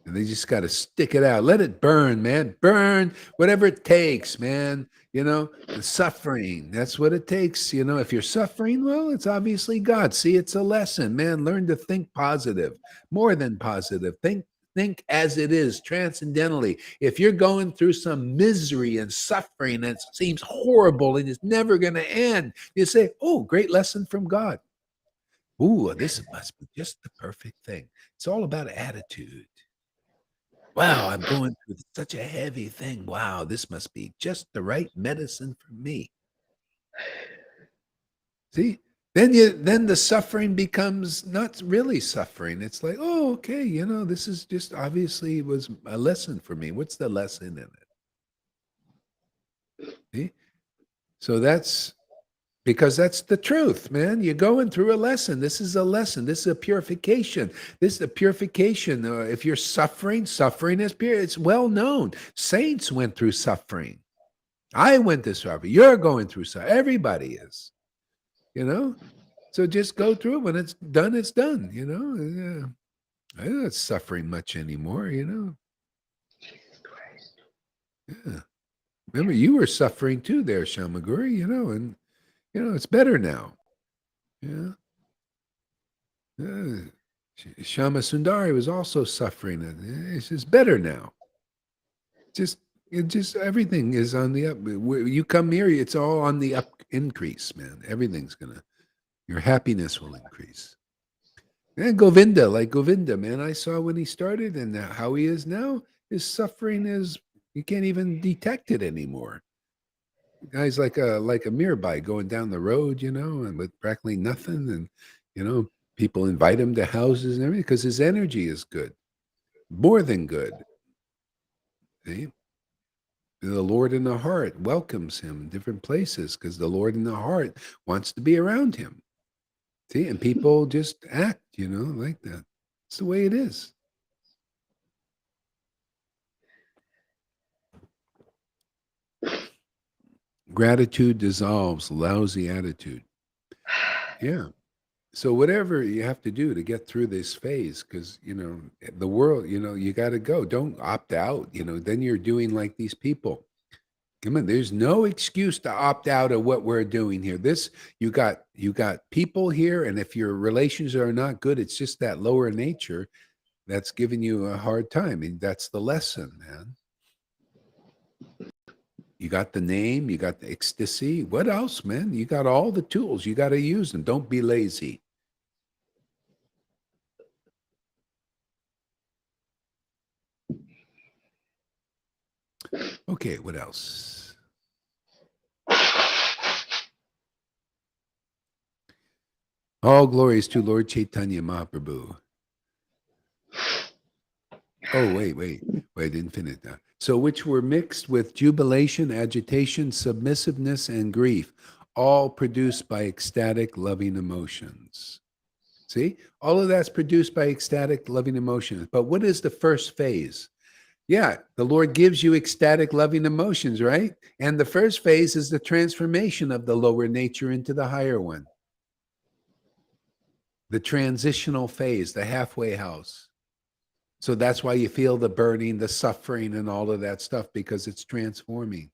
And they just got to stick it out. Let it burn, man. Burn whatever it takes, man. The suffering. That's what it takes. If you're suffering, well, it's obviously God. See, it's a lesson, man. Learn to think positive, more than positive. Think as it is, transcendentally. If you're going through some misery and suffering and it seems horrible and it's never going to end, you say, oh, great lesson from God. Ooh, this must be just the perfect thing. It's all about attitude. Wow, I'm going through such a heavy thing. Wow, this must be just the right medicine for me. See? Then the suffering becomes not really suffering. It's like, oh, okay, this is just obviously was a lesson for me. What's the lesson in it? See? So that's because that's the truth, man. You're going through a lesson. This is a lesson. This is a purification. This is a purification. If you're suffering, suffering is pure. It's well known. Saints went through suffering. I went through suffering. You're going through suffering. Everybody is. So just go through it. When it's done, it's done. I'm not suffering much anymore. Jesus Christ. Yeah. Remember, you were suffering too, there, Shamaguri. And it's better now. Yeah. Shama Sundari was also suffering. It's just better now. Just everything is on the up. You come here, it's all on the up increase, man. Everything's your happiness will increase. And Govinda, like Govinda, man, I saw when he started and how he is now. His suffering is you can't even detect it anymore. Guy's like a Mirabai going down the road, and with practically nothing, and people invite him to houses and everything because his energy is good, more than good. See? The Lord in the heart welcomes him in different places because the Lord in the heart wants to be around him. See, and people just act, like that. It's the way it is. Gratitude dissolves lousy attitude. Yeah. So whatever you have to do to get through this phase, because the world, you got to go. Don't opt out. Then you're doing like these people. Come on, there's no excuse to opt out of what we're doing here. You got people here, and if your relations are not good, it's just that lower nature that's giving you a hard time. And that's the lesson, man. You got the name, you got the ecstasy. What else, man? You got all the tools. You got to use them. Don't be lazy. Okay, what else? All glories to Lord Caitanya Mahaprabhu. Oh, wait, I didn't finish that. So which were mixed with jubilation, agitation, submissiveness, and grief, all produced by ecstatic, loving emotions. See, all of that's produced by ecstatic, loving emotions. But what is the first phase? Yeah, the Lord gives you ecstatic, loving emotions, right? And the first phase is the transformation of the lower nature into the higher one. The transitional phase, the halfway house. So that's why you feel the burning, the suffering, and all of that stuff, because it's transforming.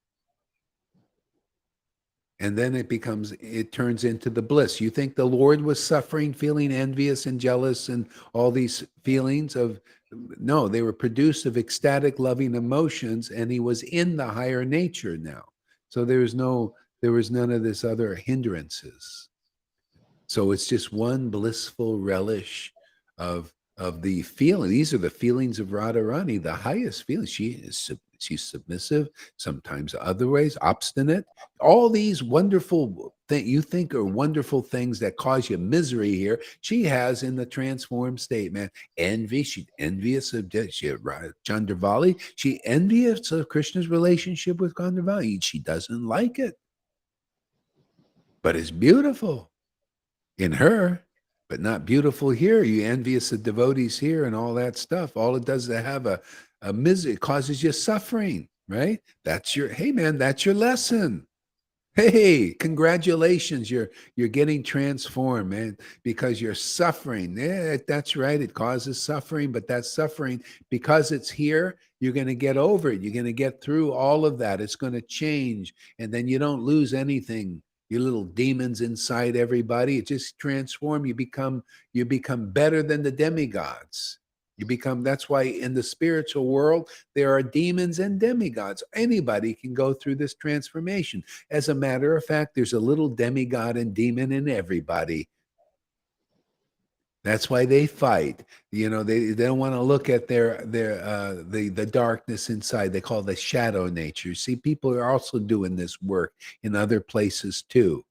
And then it turns into the bliss. You think the Lord was suffering, feeling envious and jealous and all these feelings of, no, they were produced of ecstatic, loving emotions, and he was in the higher nature now. So there was none of this other hindrances. So it's just one blissful relish of the feeling. These are the feelings of Radharani, the highest feelings. She's submissive, sometimes other ways, obstinate. All these wonderful things you think are wonderful things that cause you misery here, she has in the transformed state, man. Envy, she's envious of Chandravali. She envious of Krishna's relationship with Chandravali. She doesn't like it, but it's beautiful in her, but not beautiful here. You envious of devotees here and all that stuff. All it does is have a misery. It causes you suffering, right? Hey man, that's your lesson. Hey, congratulations. You're getting transformed, man, because you're suffering. Yeah, that's right. It causes suffering, but that suffering, because it's here, you're going to get over it. You're going to get through all of that. It's going to change. And then you don't lose anything. Your little demons inside everybody, it just transforms. You become better than the demigods. That's why in the spiritual world, there are demons and demigods. Anybody can go through this transformation. As a matter of fact, there's a little demigod and demon in everybody. That's why they fight. They don't want to look at the darkness inside. They call it the shadow nature. See, people are also doing this work in other places too.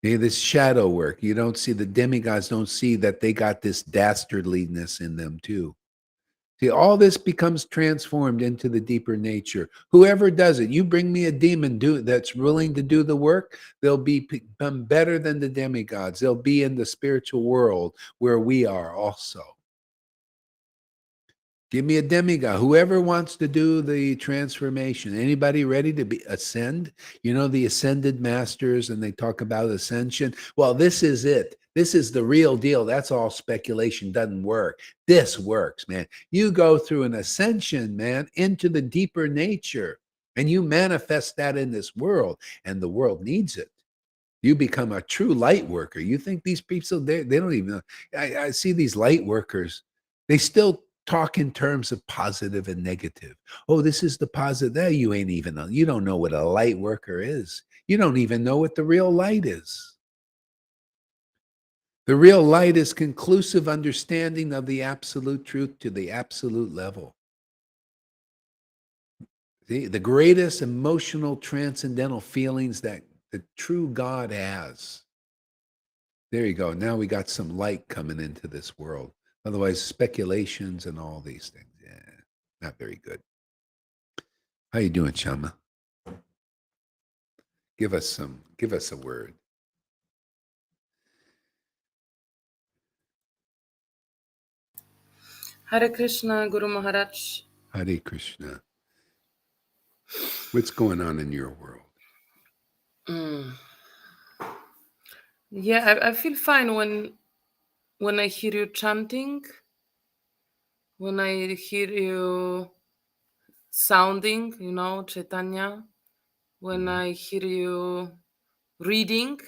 This shadow work. You don't see, the demigods don't see that they got this dastardliness in them too. See, all this becomes transformed into the deeper nature. Whoever does it, you bring me a demon that's willing to do the work, they'll become better than the demigods. They'll be in the spiritual world where we are also. Give me a demigod. Whoever wants to do the transformation. Anybody ready to ascend? The ascended masters, and they talk about ascension. Well, this is it. This is the real deal. That's all speculation. Doesn't work. This works, man. You go through an ascension, man, into the deeper nature, and you manifest that in this world, and the world needs it. You become a true light worker. You think these people, they don't even know. I see these light workers. They still talk in terms of positive and negative. Oh, this is the positive. There, you ain't even know. You don't know what a light worker is. You don't even know what the real light is. The real light is conclusive understanding of the absolute truth to the absolute level. The greatest emotional transcendental feelings that the true God has. There you go. Now we got some light coming into this world. Otherwise, speculations and all these things. Yeah, not very good. How you doing, Shama? Give us a word. Hare Krishna, Guru Maharaj. Hare Krishna. What's going on in your world? Yeah, I feel fine when I hear you chanting, when I hear you sounding, Chaitanya, when I hear you reading,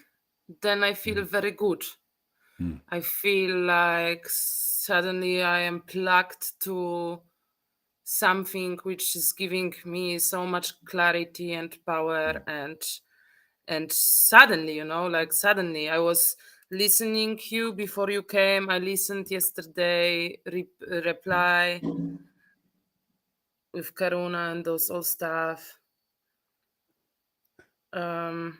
then I feel very good. I feel like suddenly I am plugged to something which is giving me so much clarity and power, and suddenly, suddenly I was listening you before you came. I listened yesterday reply with Karuna and those all stuff. But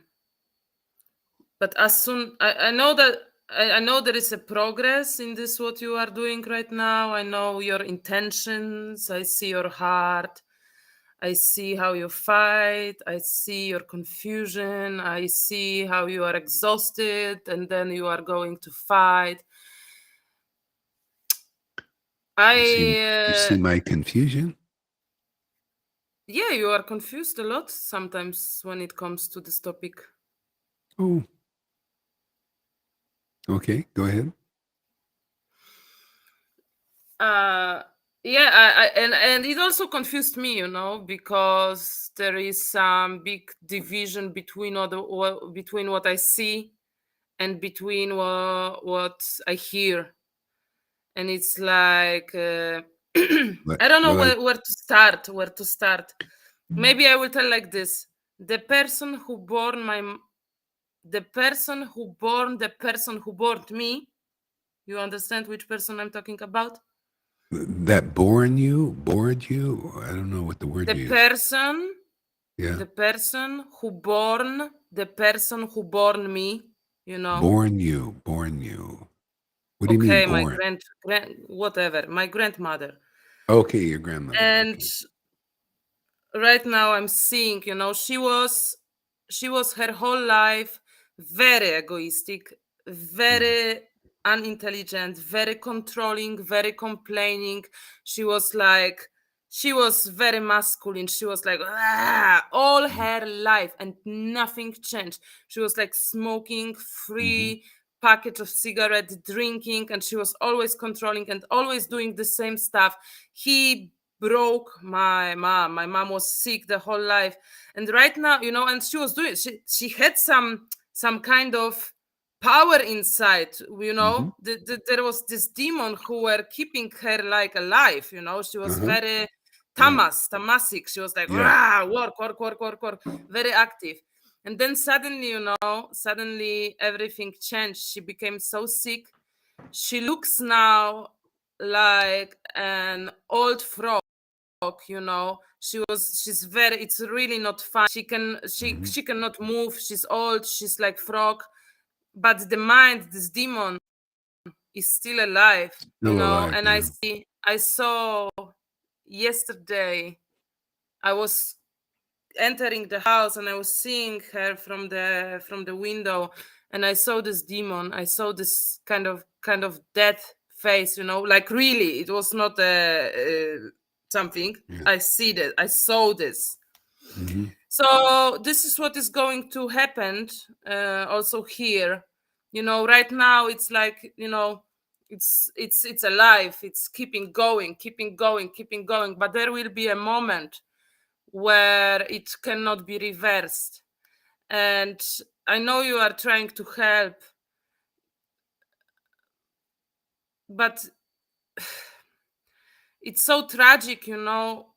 as soon I know that I know there is a progress in this what you are doing right now. I know your intentions. I see your heart. I see how you fight. I see your confusion. I see how you are exhausted and then you are going to fight. You see my confusion? Yeah, you are confused a lot sometimes when it comes to this topic. Oh, okay. Go ahead. Yeah, and it also confused me, because there is some big division between between what I see and between what I hear, and it's like But I don't know well, I where to start. Where to start? Maybe I will tell like this: the person who born the person who born the person who born me. You understand which person I'm talking about? that bored you. I don't know what the word The you use. person, Yeah, the person who born the person who born me. born you. What do you mean Okay, my born? whatever, my grandmother. Okay, your grandmother. And Okay. right now I'm seeing, she was her whole life very egoistic, Mm-hmm. very unintelligent, very controlling, very complaining. She was like, she was very masculine. She was like, "Ah," all her life, and nothing changed. She was like smoking Mm-hmm. free package of cigarette, drinking, and she was always controlling and always doing the same stuff. He broke my mom. My mom was sick the whole life, and right now, and she was doing. She had some kind of power inside. Mm-hmm. There was this demon who were keeping her like alive. She was Uh-huh. very Yeah. tamasic. She was like, Yeah. "Rah, work, very active. And then suddenly, suddenly everything changed. She became so sick. She looks now like an old frog. She's very, it's really not fun. Mm-hmm. She cannot move. She's old. She's like frog, but the mind, this demon, is still alive. Still alive. And Yeah. I saw yesterday. I was entering the house and I was seeing her from the window, and I saw this demon. I saw this kind of death face, like really, it was not something. Yeah. I saw this. Mm-hmm. So this is what is going to happen also here. Right now it's like, it's alive. It's keeping going, but there will be a moment where it cannot be reversed. And I know you are trying to help, but it's so tragic,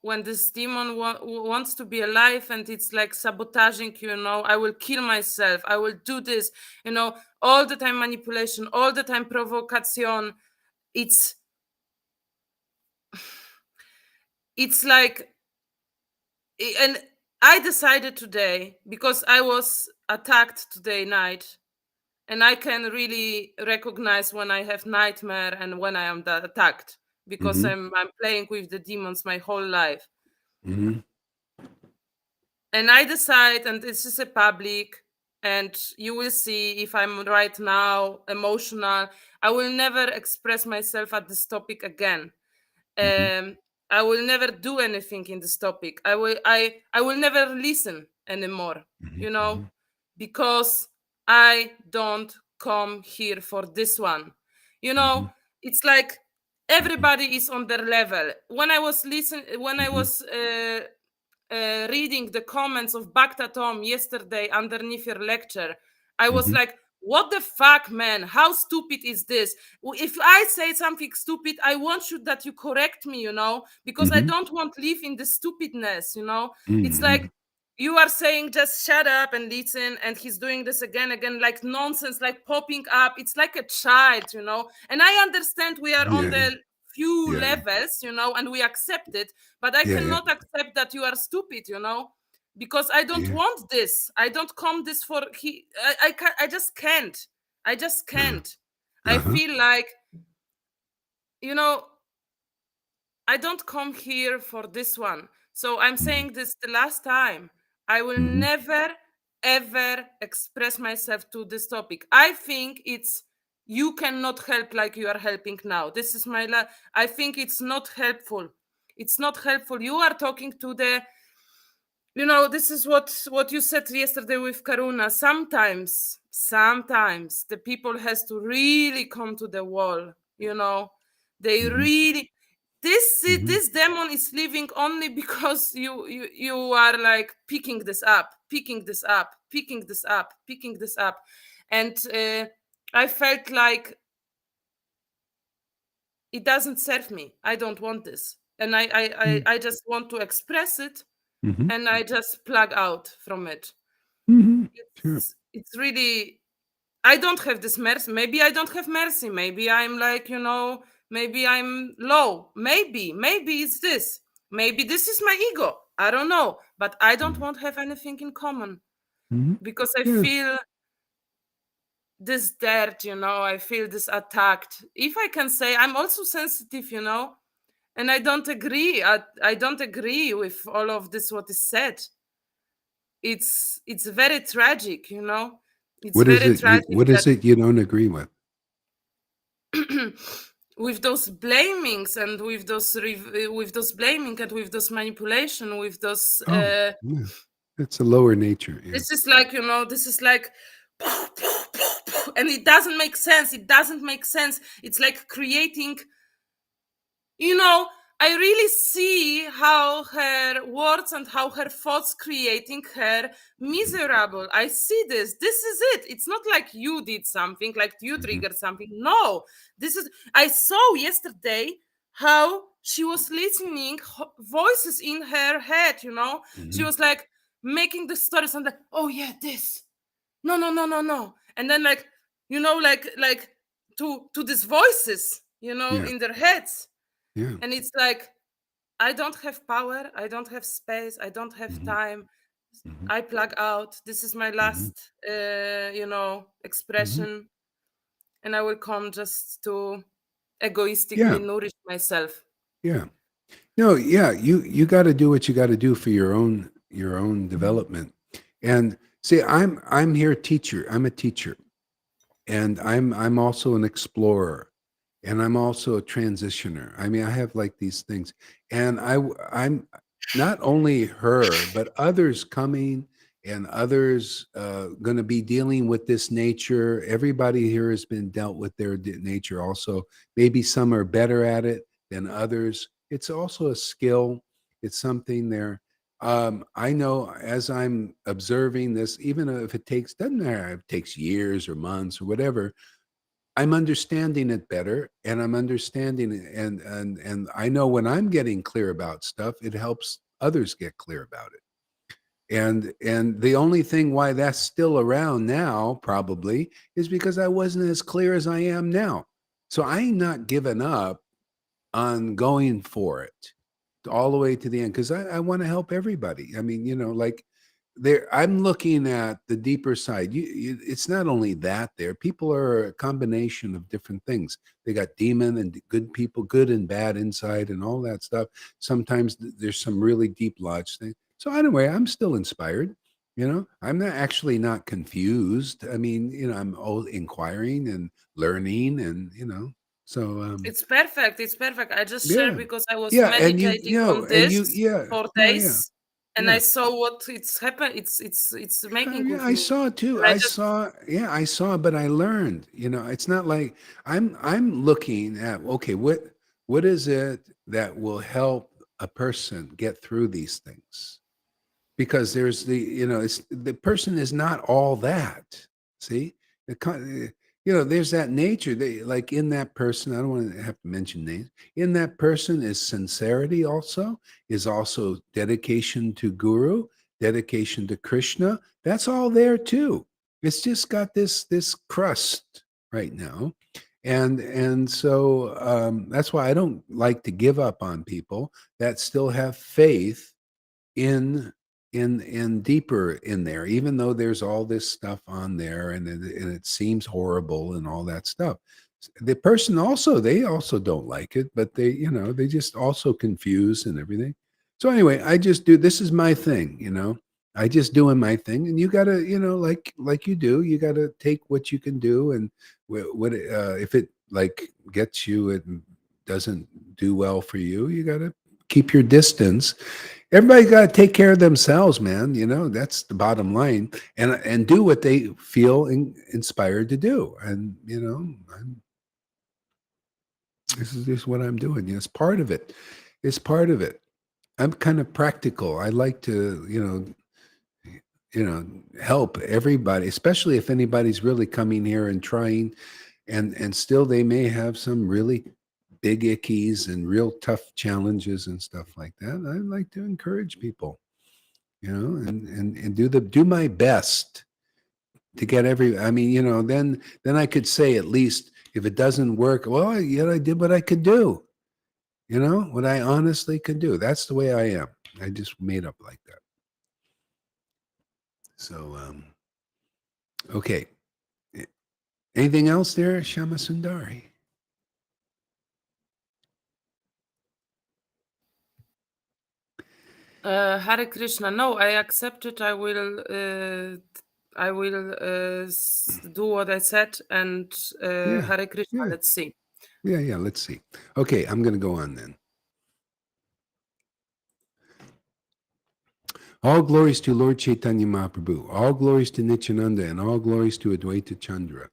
when this demon wants to be alive, and it's like sabotaging, I will kill myself, I will do this, all the time manipulation, all the time provocation. It's like, and I decided today, because I was attacked today night, and I can really recognize when I have nightmare and when I am attacked, because Mm-hmm. I'm playing with the demons my whole life. Mm-hmm. And I decide, and this is a public, and you will see if I'm right now emotional. I will never express myself at this topic again. Mm-hmm. um I will never do anything in this topic. I will never listen anymore, Mm-hmm. because I don't come here for this one. Mm-hmm. It's like Mm-hmm. everybody is on their level. When I Mm-hmm. was reading the comments of Bhakta Tom yesterday underneath your lecture, I was Mm-hmm. like, what the fuck, man? How stupid is this? If I say something stupid, I want you that you correct me, because I Mm-hmm. don't want to live in the stupidness. It's Mm-hmm. like you are saying just shut up and listen, and he's doing this again, like nonsense, like popping up. It's like a child. And I understand we are on Yeah. the few Yeah. levels, and we accept it, but I Yeah. Yeah. cannot accept that you are stupid, because I don't Yeah. want this. I don't come this for I just can't. I just Uh-huh. can't. I Uh-huh. feel like, you know, I don't come here for this one. So I'm Mm-hmm. saying this the last time. I will Mm-hmm. never ever express myself to this topic. I think it's, you cannot help like you are helping now. This is I think it's not helpful. It's not helpful. You are talking to the you know, this is what you said yesterday with Karuna. Sometimes the people has to really come to the wall, you know. They Mm-hmm. really, Mm-hmm. this demon is living only because you are like picking this up, picking this up, picking this up, picking this up. And I felt like it doesn't serve me. I don't want this. And I just want to express it, Mm-hmm. and I just plug out from it. Mm-hmm. Sure. It's really, I don't have this mercy. Maybe I don't have mercy. Maybe I'm like, you know, maybe I'm low. Maybe it's this. Maybe this is my ego. I don't know. But I don't Mm-hmm. want to have anything in common Mm-hmm. because I Yeah. feel this dirt, you know, I feel this attacked. If I can say, I'm also sensitive, you know, and I don't agree. I don't agree with all of this what is said. It's very tragic, you know. It's What is very it? tragic What that is it you don't agree with? with those blamings and with those blaming and with those manipulation, with those Oh, yeah. That's a lower nature. Yeah. this is like, you know, this is like and it doesn't make sense. It doesn't make sense. It's like creating, you know, I really see how her words and how her thoughts creating her miserable. I see this. This is it. It's not like you did something, like you Mm-hmm. triggered something. No, this is. I saw yesterday how she was listening voices in her head. You know, she Mm-hmm. was like making the stories and like, oh yeah, this. No, no, no, no, no. And then like, you know, like to these voices, you know, Yeah. in their heads, Yeah. and it's like, I don't have power, I don't have space, I don't have Mm-hmm. time. Mm-hmm. I plug out. This is my Mm-hmm. last you know, Mm-hmm. expression, and I will come just to egoistically Yeah. nourish myself. Yeah. No, yeah, you got to do what you got to do for your own development. And see, I'm here teacher. I'm a teacher, and I'm also an explorer, and I'm also a transitioner. I mean, I have like these things, and I'm not only her, but others coming and others going to be dealing with this nature. Everybody here has been dealt with their nature also. Maybe some are better at it than others. It's also a skill. It's something there. I know as I'm observing this, even if it takes, doesn't matter if it takes years or months or whatever, I'm understanding it better, and I'm understanding it, and I know when I'm getting clear about stuff, it helps others get clear about it. And the only thing why that's still around now probably is because I wasn't as clear as I am now. So I ain't not giving up on going for it all the way to the end because I want to help everybody. I mean, you know, like there, I'm looking at the deeper side. It's not only that there. People are a combination of different things. They got demon and good people, good and bad inside, and all that stuff. Sometimes there's some really deep lodge thing. So anyway, I'm still inspired. You know, I'm not actually not confused. I mean, you know, I'm all inquiring and learning, and you know, so It's perfect. It's perfect. I just shared yeah. because I was Yeah, and you meditating know, on and you this yeah, for yeah, yeah, days, and I yeah. saw what it's happened. It's making Yeah, with I me, saw it too. and I I just, saw, yeah, I saw, but I learned. You know, it's not like I'm looking at okay, what is it that will help a person get through these things? Because there's the you know it's the person is not all that. See, you know, there's that nature. They like in that person. I don't want to have to mention names. In that person is sincerity. Also, is also dedication to Guru, dedication to Krishna. That's all there too. It's just got this crust right now, and so that's why I don't like to give up on people that still have faith in in deeper in there, even though there's all this stuff on there and it seems horrible and all that stuff. The person also, they also don't like it, but they, you know, they just also confused and everything. So anyway, I just do, this is my thing, you know. I just doing my thing, and you gotta, you know, like you do, you gotta take what you can do, and what if it like gets you, it doesn't do well for you, you gotta keep your distance. Everybody got to take care of themselves, man. That's the bottom line, and do what they feel inspired to do. And this is just what I'm doing. It's part of it. It's part of it. I'm kind of practical. I like to, help everybody, especially if anybody's really coming here and trying, and still they may have some really big ickies and real tough challenges and stuff like that. I like to encourage people, and do my best to get then I could say, at least if it doesn't work, well, I did what I could do, what I honestly could do. That's the way I am. I just made up like that. So, okay. Anything else there, Shama Sundari? Hare Krishna. No, I accept it. I will do what I said, and Hare Krishna. Yeah. Let's see. Yeah. Let's see. Okay, I'm going to go on then. All glories to Lord Caitanya Mahaprabhu. All glories to Nityananda, and all glories to Advaita Chandra,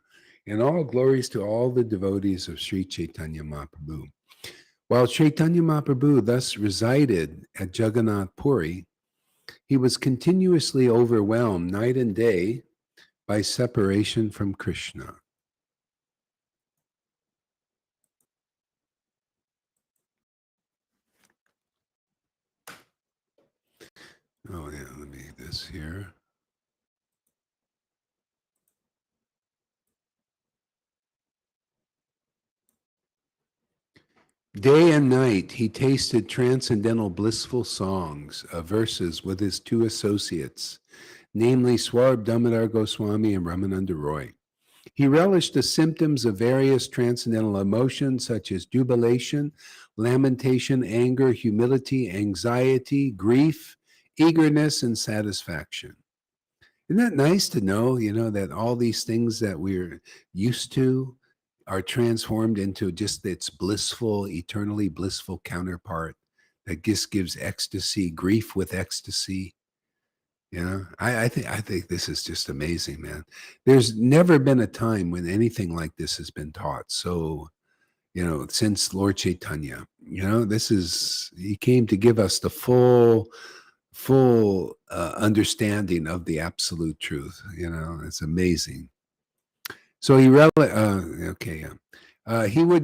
and all glories to all the devotees of Sri Caitanya Mahaprabhu. While Chaitanya Mahaprabhu thus resided at Jagannath Puri, he was continuously overwhelmed night and day by separation from Krishna. Oh yeah, let me this here. Day and night, he tasted transcendental blissful songs, verses with his two associates, namely Swarab Damodar Goswami and Ramananda Roy. He relished the symptoms of various transcendental emotions such as jubilation, lamentation, anger, humility, anxiety, grief, eagerness, and satisfaction. Isn't that nice to know, that all these things that we're used to are transformed into just its blissful, eternally blissful counterpart that just gives ecstasy, grief with ecstasy. I think this is just amazing, man. There's never been a time when anything like this has been taught. So, since Lord Caitanya, he came to give us the full understanding of the absolute truth. It's amazing. So he would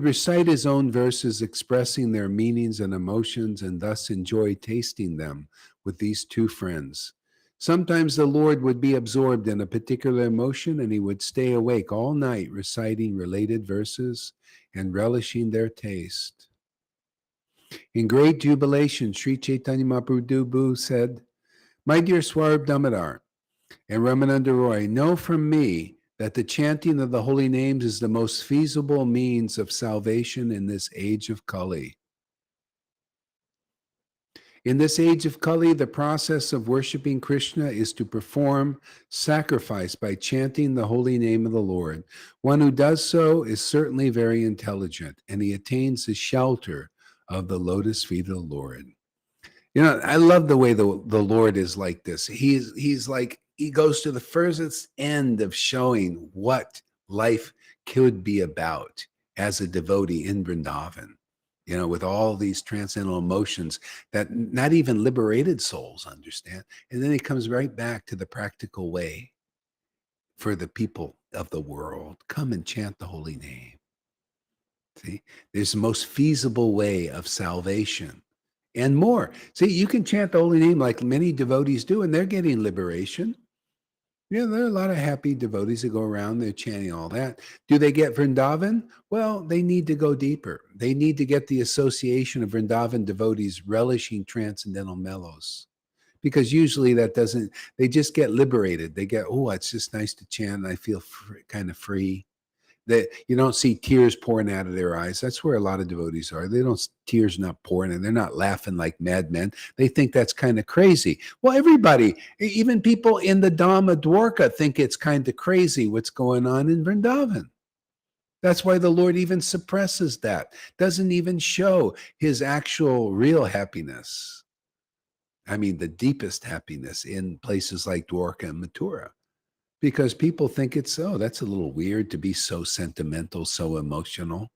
recite his own verses expressing their meanings and emotions, and thus enjoy tasting them with these two friends. Sometimes the Lord would be absorbed in a particular emotion, and he would stay awake all night reciting related verses and relishing their taste. In great jubilation, Sri Chaitanya Mahaprabhu said, "My dear Swarab Damodar and Ramananda Roy, know from me that the chanting of the holy names is the most feasible means of salvation in this age of Kali. In this age of Kali, the process of worshiping Krishna is to perform sacrifice by chanting the holy name of the Lord. One who does so is certainly very intelligent, and he attains the shelter of the lotus feet of the Lord." I love the way the Lord is like this. He's like, he goes to the furthest end of showing what life could be about as a devotee in Vrindavan, with all these transcendental emotions that not even liberated souls understand. And then he comes right back to the practical way for the people of the world. Come and chant the holy name. See, there's the most feasible way of salvation. And more. See, you can chant the holy name like many devotees do, and they're getting liberation. There are a lot of happy devotees that go around, they're chanting all that. Do they get Vrindavan? Well, they need to go deeper. They need to get the association of Vrindavan devotees relishing transcendental mellows. Because usually they just get liberated. They get, oh, it's just nice to chant. I feel kind of free. That you don't see tears pouring out of their eyes. That's where a lot of devotees are. They don't, tears not pouring, and they're not laughing like madmen. They think that's kind of crazy. Well, everybody, even people in the Dhamma Dwarka, think it's kind of crazy what's going on in Vrindavan. That's why the Lord even suppresses that, doesn't even show his actual real happiness. I mean, the deepest happiness in places like Dwarka and Mathura, because people think it's so. That's a little weird to be so sentimental, so emotional.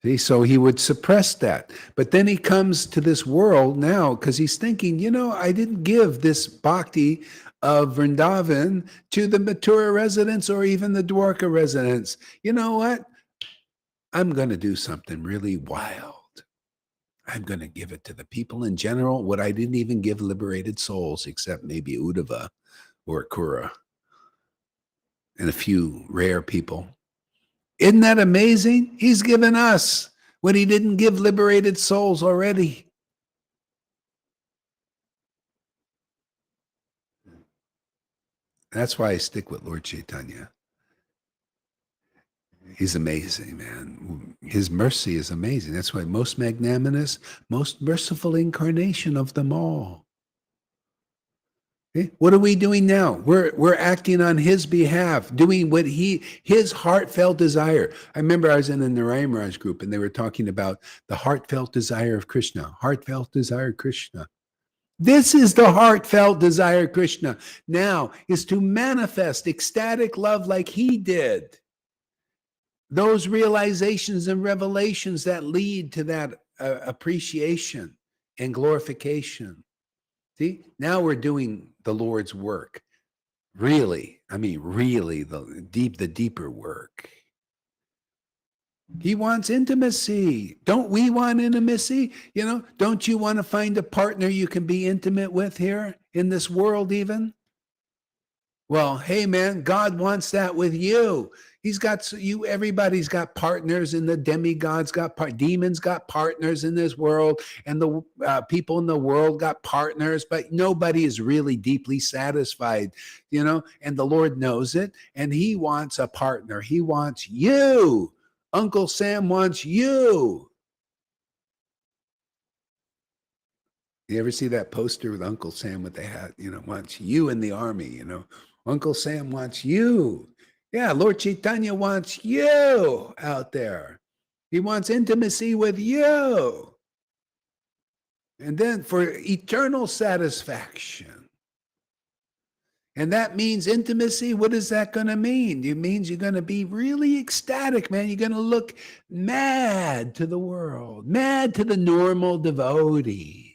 See, so he would suppress that. But then he comes to this world now because he's thinking, I didn't give this bhakti of Vrindavan to the Mathura residents or even the Dwarka residents. You know what? I'm going to do something really wild. I'm going to give it to the people in general, what I didn't even give liberated souls, except maybe Uddhava or Kura and a few rare people. Isn't that amazing? He's given us what he didn't give liberated souls already. That's why I stick with Lord Caitanya. He's amazing, man. His mercy is amazing. That's why most magnanimous, most merciful incarnation of them all. Okay? What are we doing now? We're acting on his behalf, doing what his heartfelt desire. I remember I was in a Narayan Maharaj group and they were talking about the heartfelt desire of Krishna. Heartfelt desire of Krishna. This is the heartfelt desire of Krishna now, is to manifest ecstatic love like he did. Those realizations and revelations that lead to that appreciation and glorification. See, now we're doing the Lord's work. Really, really the deeper work. He wants intimacy. Don't we want intimacy? Don't you want to find a partner you can be intimate with here in this world even? Well, hey man, God wants that with you. He's got you. Everybody's got partners, and the demigods got demons got partners in this world, and the people in the world got partners. But nobody is really deeply satisfied, And the Lord knows it, and He wants a partner. He wants you. Uncle Sam wants you. You ever see that poster with Uncle Sam with the hat? Wants you in the army. Uncle Sam wants you. Yeah, Lord Caitanya wants you out there. He wants intimacy with you. And then for eternal satisfaction. And that means intimacy. What is that going to mean? It means you're going to be really ecstatic, man. You're going to look mad to the world, mad to the normal devotees.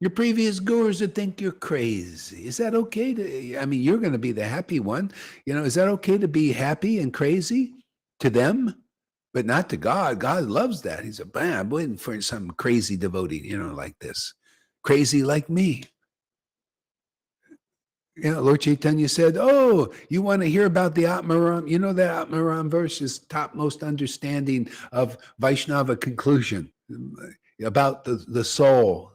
Your previous gurus would think you're crazy. Is that okay you're going to be the happy one. Is that okay to be happy and crazy to them, but not to God? God loves that. He said, I'm waiting for some crazy devotee, like this. Crazy like me. Lord Caitanya said, oh, you want to hear about the Atmaram? That Atmaram verse is topmost understanding of Vaishnava conclusion about the soul.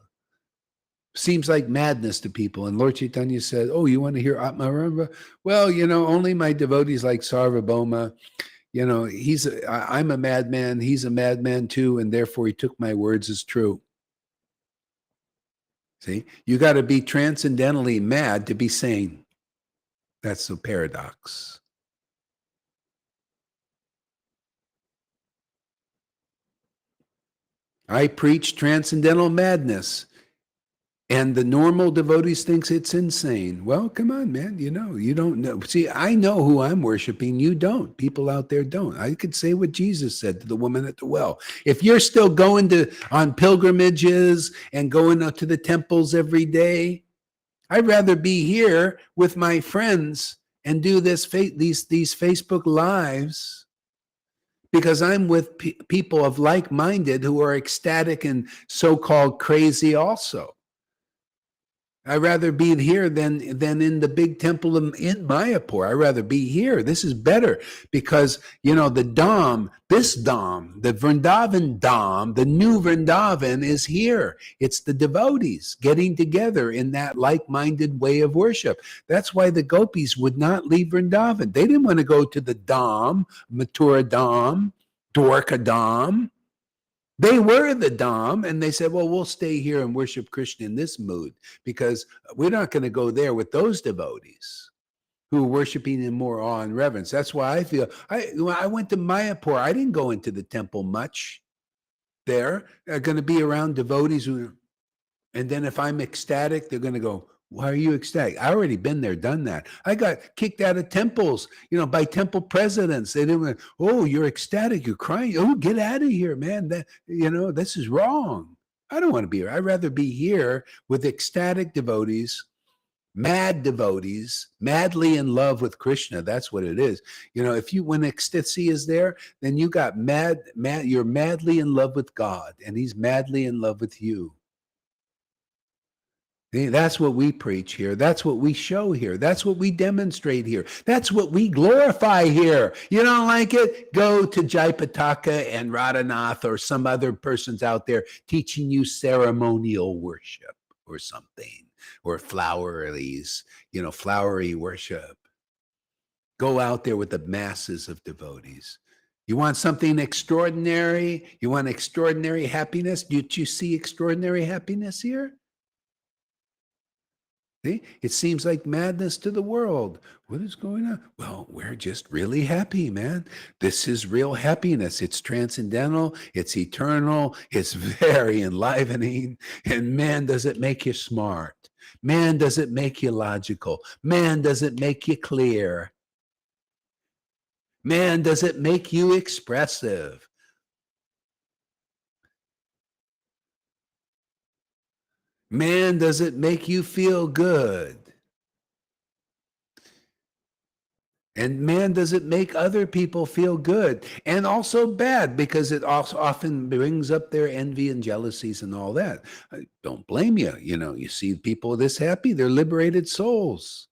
Seems like madness to people. And Lord Caitanya said, oh, you want to hear Atmaramba? Well, only my devotees like Sarvabhauma, I'm a madman. He's a madman too. And therefore he took my words as true. See, you got to be transcendentally mad to be sane. That's the paradox. I preach transcendental madness. And the normal devotees thinks it's insane. Well, come on, man. You don't know. See, I know who I'm worshiping. You don't. People out there don't. I could say what Jesus said to the woman at the well. If you're still going on pilgrimages and going up to the temples every day, I'd rather be here with my friends and do these Facebook lives because I'm with people of like-minded who are ecstatic and so-called crazy also. I'd rather be here than in the big temple in Mayapur. I'd rather be here. This is better because, the Dham, the Vrindavan Dham, the new Vrindavan is here. It's the devotees getting together in that like-minded way of worship. That's why the gopis would not leave Vrindavan. They didn't want to go to the Dham, Mathura Dham, Dwarka Dham. They were the Dham, and they said, well, we'll stay here and worship Krishna in this mood because we're not going to go there with those devotees. who are worshiping in more awe and reverence. That's why I feel, when I went to Mayapur, I didn't go into the temple much there. They're going to be around devotees who, and then if I'm ecstatic, they're going to go, why are you ecstatic? I already been there, done that. I got kicked out of temples, by temple presidents. They didn't, oh, you're ecstatic, you're crying. Oh, get out of here, man. This is wrong. I don't want to be here. I'd rather be here with ecstatic devotees, mad devotees, madly in love with Krishna. That's what it is. When ecstasy is there, then you got you're madly in love with God, and he's madly in love with you. That's what we preach here. That's what we show here. That's what we demonstrate here. That's what we glorify here. You don't like it? Go to Jaipataka and Radhanath or some other persons out there teaching you ceremonial worship or something, or flowery worship. Go out there with the masses of devotees. You want something extraordinary? You want extraordinary happiness? Did you see extraordinary happiness here? See? It seems like madness to the world. What is going on? Well, we're just really happy, man. This is real happiness. It's transcendental. It's eternal. It's very enlivening. And man, does it make you smart. Man, does it make you logical. Man, does it make you clear. Man, does it make you expressive. Man, does it make you feel good? And man, does it make other people feel good and also bad, because it also often brings up their envy and jealousies and all that. I don't blame you. You see people this happy, they're liberated souls.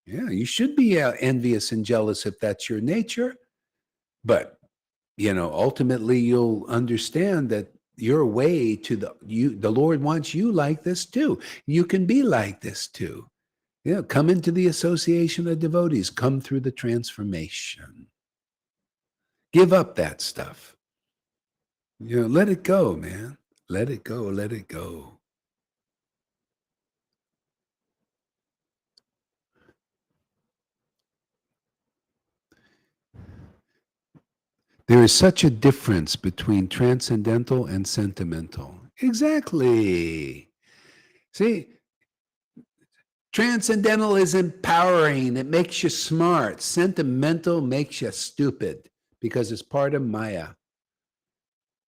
Yeah, you should be envious and jealous if that's your nature. But, ultimately you'll understand that your way to the Lord wants you like this too. You can be like this too. Come into the association of devotees. Come through the transformation. Give up that stuff. Let it go, man. Let it go. Let it go. There is such a difference between transcendental and sentimental. Exactly. See, transcendental is empowering. It makes you smart. Sentimental makes you stupid because it's part of Maya.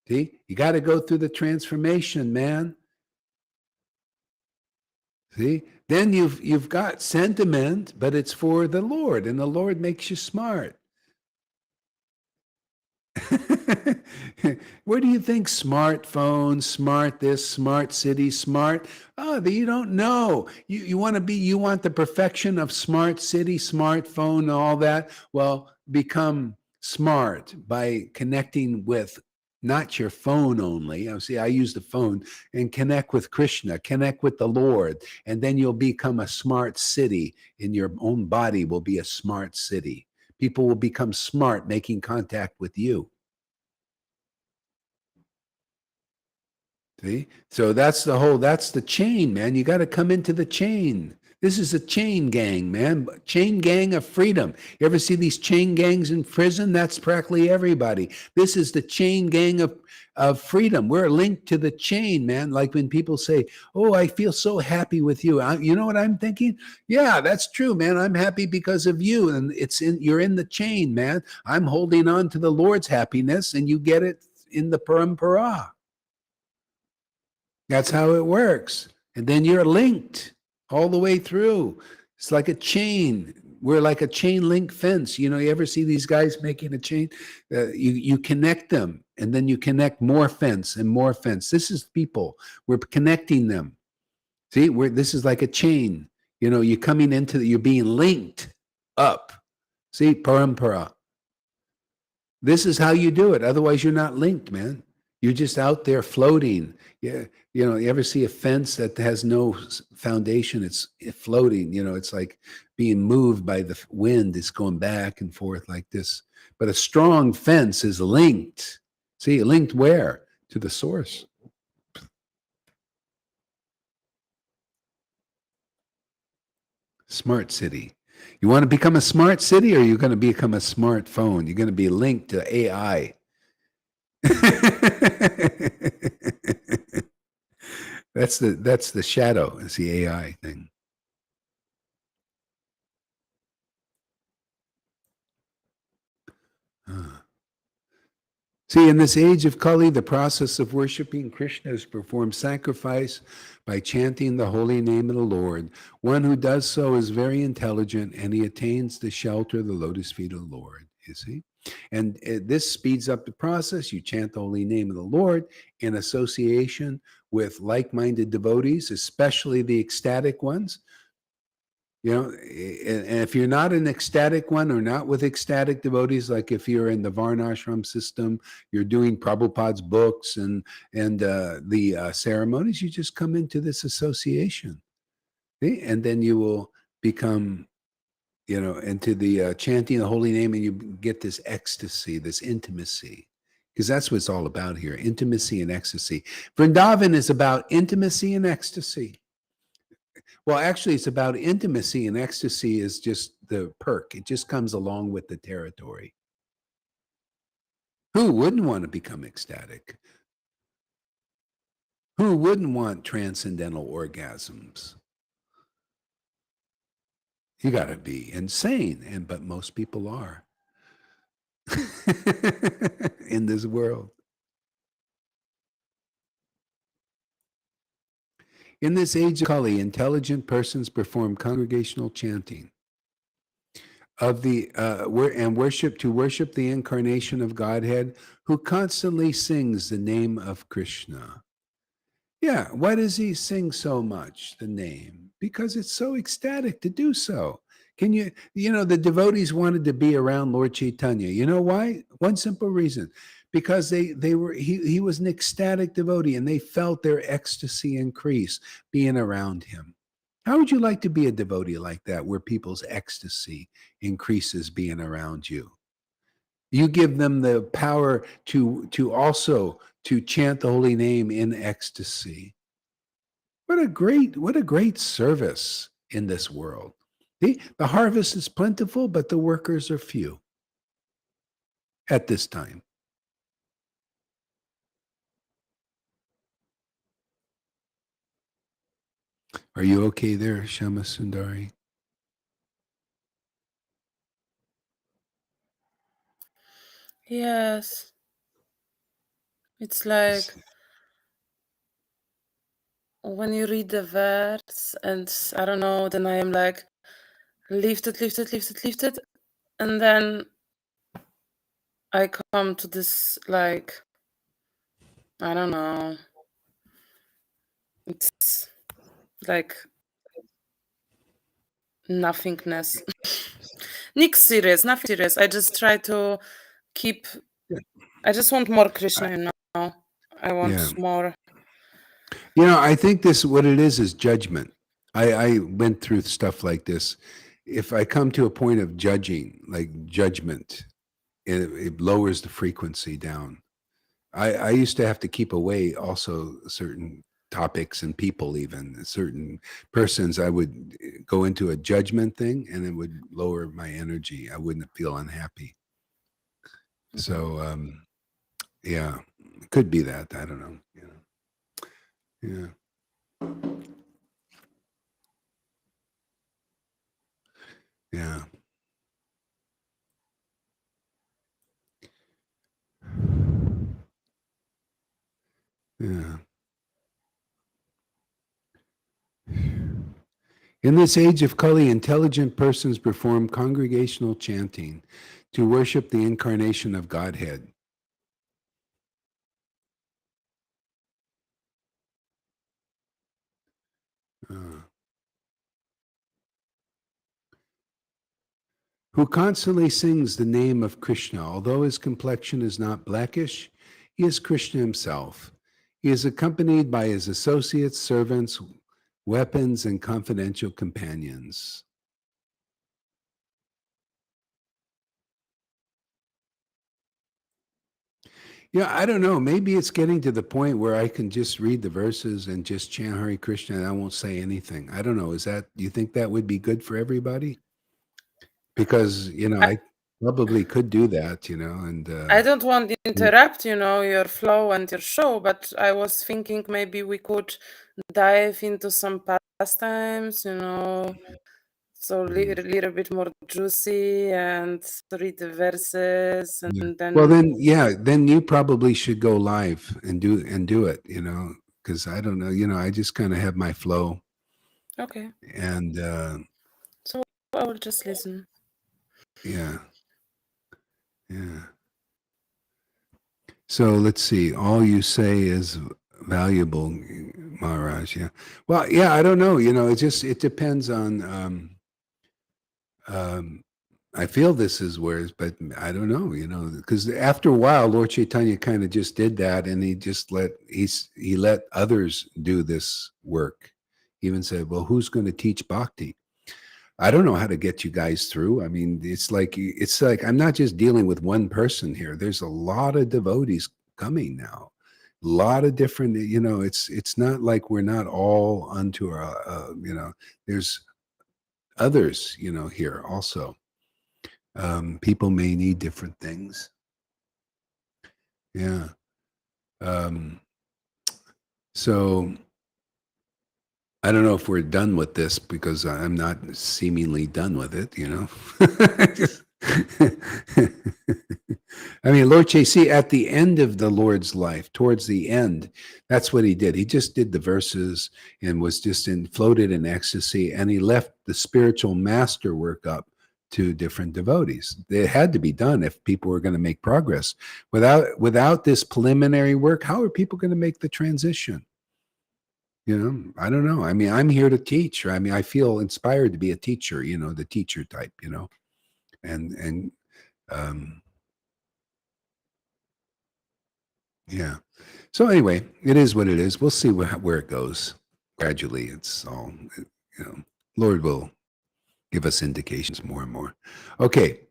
See, you got to go through the transformation, man. See, then you've got sentiment, but it's for the Lord, and the Lord makes you smart. Where do you think smartphone, smart this, smart city, smart? Oh, you don't know. You want the perfection of smart city, smartphone, all that. Well, become smart by connecting with not your phone only. I use the phone, and connect with Krishna, connect with the Lord, and then you'll become a smart city. In your own body will be a smart city. People will become smart making contact with you. See? So that's the chain, man. You got to come into the chain. This is a chain gang, man. Chain gang of freedom. You ever see these chain gangs in prison? That's practically everybody. This is the chain gang of freedom. We're linked to the chain, man. Like when people say, oh, I feel so happy with you. You know what I'm thinking? Yeah, that's true, man. I'm happy because of you. And you're in the chain, man. I'm holding on to the Lord's happiness, and you get it in the parampara. That's how it works. And then you're linked all the way through. It's like a chain. We're like a chain link fence. You ever see these guys making a chain? You connect them, and then you connect more fence and more fence. This is people. We're connecting them. See, this is like a chain. You're coming you're being linked up. See, parampara. This is how you do it. Otherwise, you're not linked, man. You're just out there floating. Yeah. You ever see a fence that has no foundation? It's floating. It's like being moved by the wind. It's going back and forth like this. But a strong fence is linked. See, linked where? To the source. Smart city. You want to become a smart city, or you're going to become a smartphone? You're going to be linked to AI. That's the shadow. It's the AI thing. See, in this age of Kali, the process of worshiping Krishna is performed sacrifice by chanting the holy name of the Lord. One who does so is very intelligent, and he attains the shelter of the lotus feet of the Lord. You see? And this speeds up the process. You chant the holy name of the Lord in association with like-minded devotees, especially the ecstatic ones. And if you're not an ecstatic one or not with ecstatic devotees, like if you're in the Varnashram system, you're doing Prabhupada's books and the ceremonies, you just come into this association. See? And then you will become, into the chanting the holy name, and you get this ecstasy, this intimacy, because that's what it's all about here, intimacy and ecstasy. Vrindavan is about intimacy and ecstasy. Well, actually, it's about intimacy, and ecstasy is just the perk. It just comes along with the territory. Who wouldn't want to become ecstatic? Who wouldn't want transcendental orgasms? You got to be insane, but most people are in this world. In this age of Kali, intelligent persons perform congregational chanting of the worship the incarnation of Godhead, who constantly sings the name of Krishna. Yeah, why does he sing so much the name? Because it's so ecstatic to do so. The devotees wanted to be around Lord Caitanya. You know why? One simple reason. Because he was an ecstatic devotee, and they felt their ecstasy increase being around him. How would you like to be a devotee like that, where people's ecstasy increases being around you? You give them the power to also to chant the holy name in ecstasy. What a great service in this world. The harvest is plentiful, but the workers are few at this time. Are you okay there, Shama Sundari? Yes. It's like when you read the verse, and I don't know, then I am like lifted, and then I come to this, like, I don't know, it's like nothingness. Nick serious, nothing serious. I just try to keep, I just want more Krishna, I want more. I think what it is judgment. I went through stuff like this. If I come to a point of judging, like judgment, it lowers the frequency down. I used to have to keep away also certain topics and people, even certain persons. I would go into a judgment thing, and it would lower my energy. I wouldn't feel unhappy. So, yeah, it could be that. I don't know. Yeah. Yeah. Yeah. In this age of Kali, intelligent persons perform congregational chanting to worship the incarnation of Godhead. Who constantly sings the name of Krishna. Although his complexion is not blackish, he is Krishna himself. He is accompanied by his associates, servants, weapons, and confidential companions. Yeah, I don't know. Maybe it's getting to the point where I can just read the verses and just chant Hare Krishna and I won't say anything. I don't know. Do you think that would be good for everybody? because I probably could do that, and I don't want to interrupt, your flow and your show, but I was thinking maybe we could dive into some pastimes, so a little bit more juicy and read the verses and then. Well, then you probably should go live and do it, because I don't know, I just kind of have my flow. Okay. And so I will just listen. Yeah. So let's see. All you say is valuable, Maharaj. Yeah. Well, yeah, I don't know. It depends on. I feel this is where, but I don't know. Because after a while, Lord Caitanya kind of just did that, and he just he let others do this work. He even said, "Well, who's going to teach bhakti?" I don't know how to get you guys through. I mean, it's like I'm not just dealing with one person here. There's a lot of devotees coming now. A lot of different, it's not like we're not all unto our, there's others, here also. People may need different things. Yeah. So I don't know if we're done with this because I'm not seemingly done with it, I mean, Lord Chaitanya, at the end of the Lord's life, towards the end, that's what he did. He just did the verses and was just floated in ecstasy, and he left the spiritual masterwork up to different devotees. It had to be done if people were going to make progress. Without this preliminary work, how are people going to make the transition? I don't know. I mean, I'm here to teach. I mean, I feel inspired to be a teacher, the teacher type, and yeah. So anyway, it is what it is. We'll see where it goes. Gradually, it's all, Lord will give us indications more and more. Okay.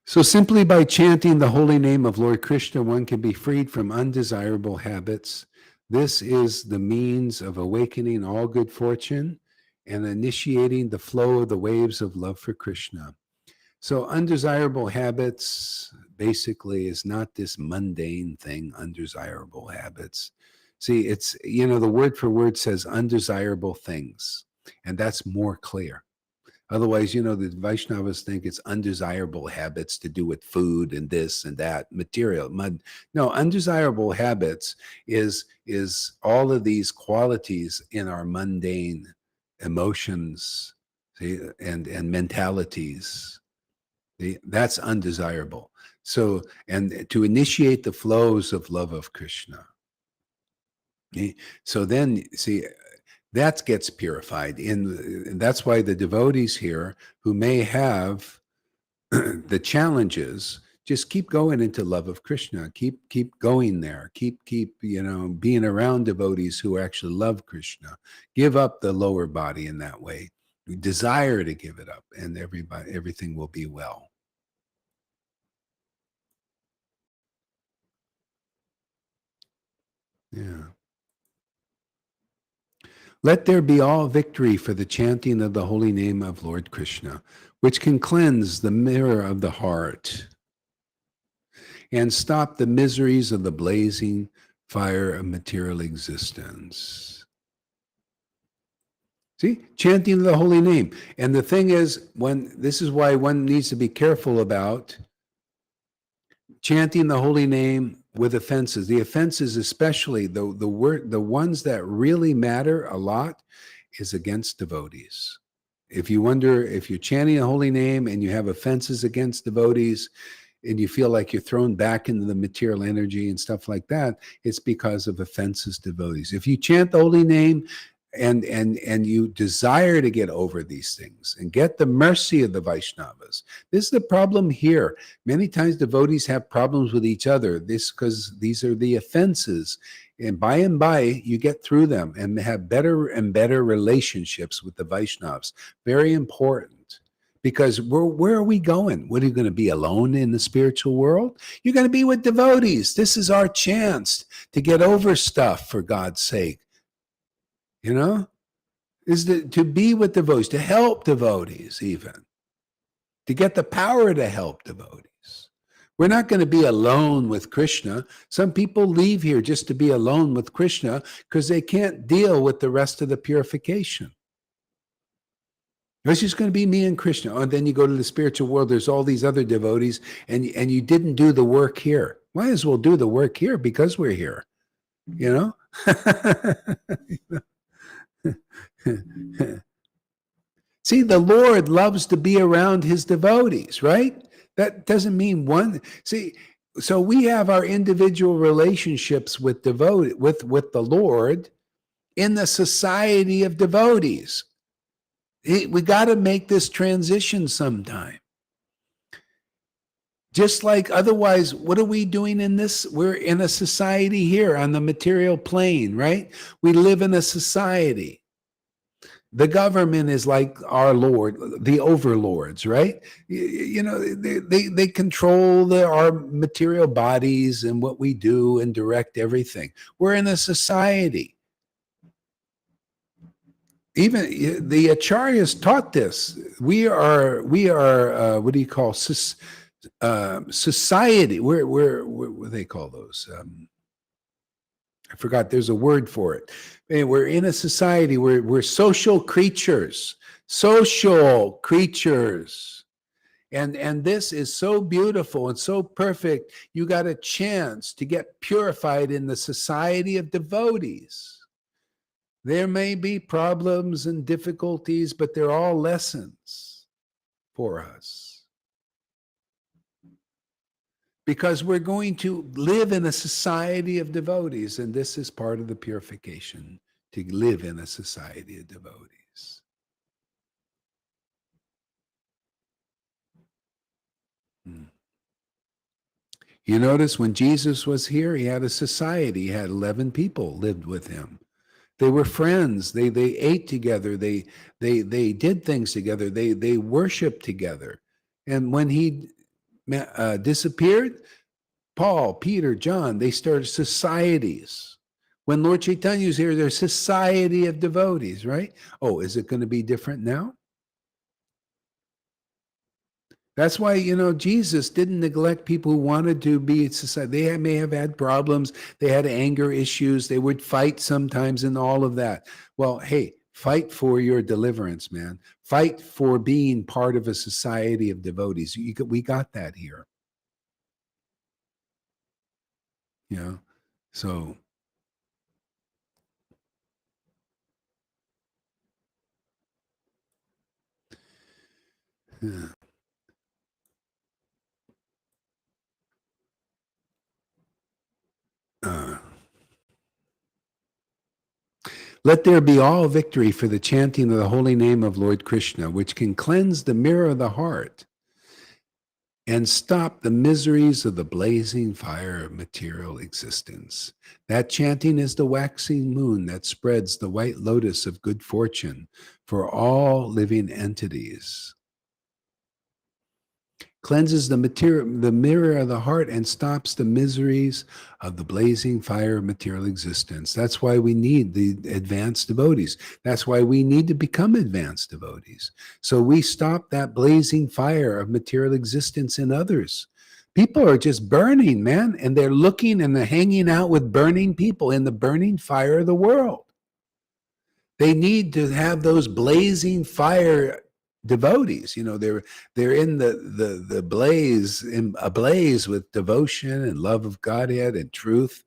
So simply by chanting the holy name of Lord Krishna, one can be freed from undesirable habits. This is the means of awakening all good fortune and initiating the flow of the waves of love for Krishna. So undesirable habits basically is not this mundane thing, undesirable habits. See, it's, the word for word says undesirable things, and that's more clear. Otherwise, the Vaishnavas think it's undesirable habits to do with food and this and that, material. No, undesirable habits is all of these qualities in our mundane emotions, see, and mentalities. See, that's undesirable. So, and to initiate the flows of love of Krishna. See? So then, see, that gets purified. And that's why the devotees here who may have the challenges, just keep going into love of Krishna. Keep going there. Keep being around devotees who actually love Krishna. Give up the lower body in that way. Desire to give it up, and everything will be well. Yeah. Let there be all victory for the chanting of the holy name of Lord Krishna, which can cleanse the mirror of the heart and stop the miseries of the blazing fire of material existence. See, chanting the holy name. And the thing is, this is why one needs to be careful about chanting the holy name with offenses. The offenses, especially the ones that really matter a lot, is against devotees. If you wonder if you're chanting a holy name and you have offenses against devotees and you feel like you're thrown back into the material energy and stuff like that, it's because of offenses to devotees. If you chant the holy name and you desire to get over these things and get the mercy of the Vaishnavas. This is the problem here. Many times devotees have problems with each other. This because these are the offenses. And by you get through them and have better and better relationships with the Vaishnavas. Very important. Because where are we going? What, are you going to be alone in the spiritual world? You're going to be with devotees. This is our chance to get over stuff, for God's sake. is to be with devotees, to help devotees even, to get the power to help devotees. We're not going to be alone with Krishna. Some people leave here just to be alone with Krishna because they can't deal with the rest of the purification. It's just going to be me and Krishna. And then you go to the spiritual world, there's all these other devotees, and you didn't do the work here. Might as well do the work here because we're here, you know? See, the Lord loves to be around his devotees, right? That doesn't mean one. See, so we have our individual relationships with the Lord in the society of devotees. We got to make this transition sometime. Just like otherwise, what are we doing in this? We're in a society here on the material plane, right? We live in a society. The government is like our Lord, the overlords, right? You know, they control our material bodies and what we do and direct everything. We're in a society. Even the acharyas taught this. We are what do you call society? What do they call those? I forgot. There's a word for it. We're in a society. We're social creatures. Social creatures. And this is so beautiful and so perfect. You got a chance to get purified in the society of devotees. There may be problems and difficulties, but they're all lessons for us. Because we're going to live in a society of devotees, and this is part of the purification, to live in a society of devotees. You notice when Jesus was here, he had a society. He had 11 people lived with him. They were friends. They ate together. They did things together. They worshiped together. And when he disappeared, Paul, Peter, John, they started societies. When Lord Caitanya is here, there's society of devotees, right? Oh, is it going to be different now? That's why, Jesus didn't neglect people who wanted to be in society. They may have had problems. They had anger issues. They would fight sometimes and all of that. Well, hey, fight for your deliverance, man. Fight for being part of a society of devotees. We got that here. So. Yeah. Let there be all victory for the chanting of the holy name of Lord Krishna, which can cleanse the mirror of the heart and stop the miseries of the blazing fire of material existence. That chanting is the waxing moon that spreads the white lotus of good fortune for all living entities. Cleanses the mirror of the heart and stops the miseries of the blazing fire of material existence. That's why we need the advanced devotees. That's why we need to become advanced devotees. So we stop that blazing fire of material existence in others. People are just burning, man, and they're looking and they're hanging out with burning people in the burning fire of the world. They need to have those blazing fire devotees. They're in the blaze, ablaze with devotion and love of Godhead and truth.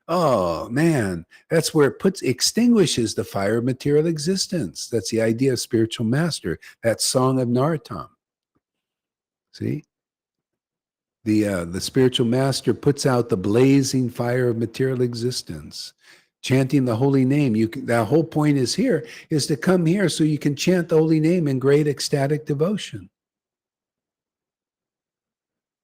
Oh man, that's where it extinguishes the fire of material existence. That's the idea of spiritual master, that song of Narottam. See, the spiritual master puts out the blazing fire of material existence. Chanting the holy name, that whole point is to come here so you can chant the holy name in great ecstatic devotion.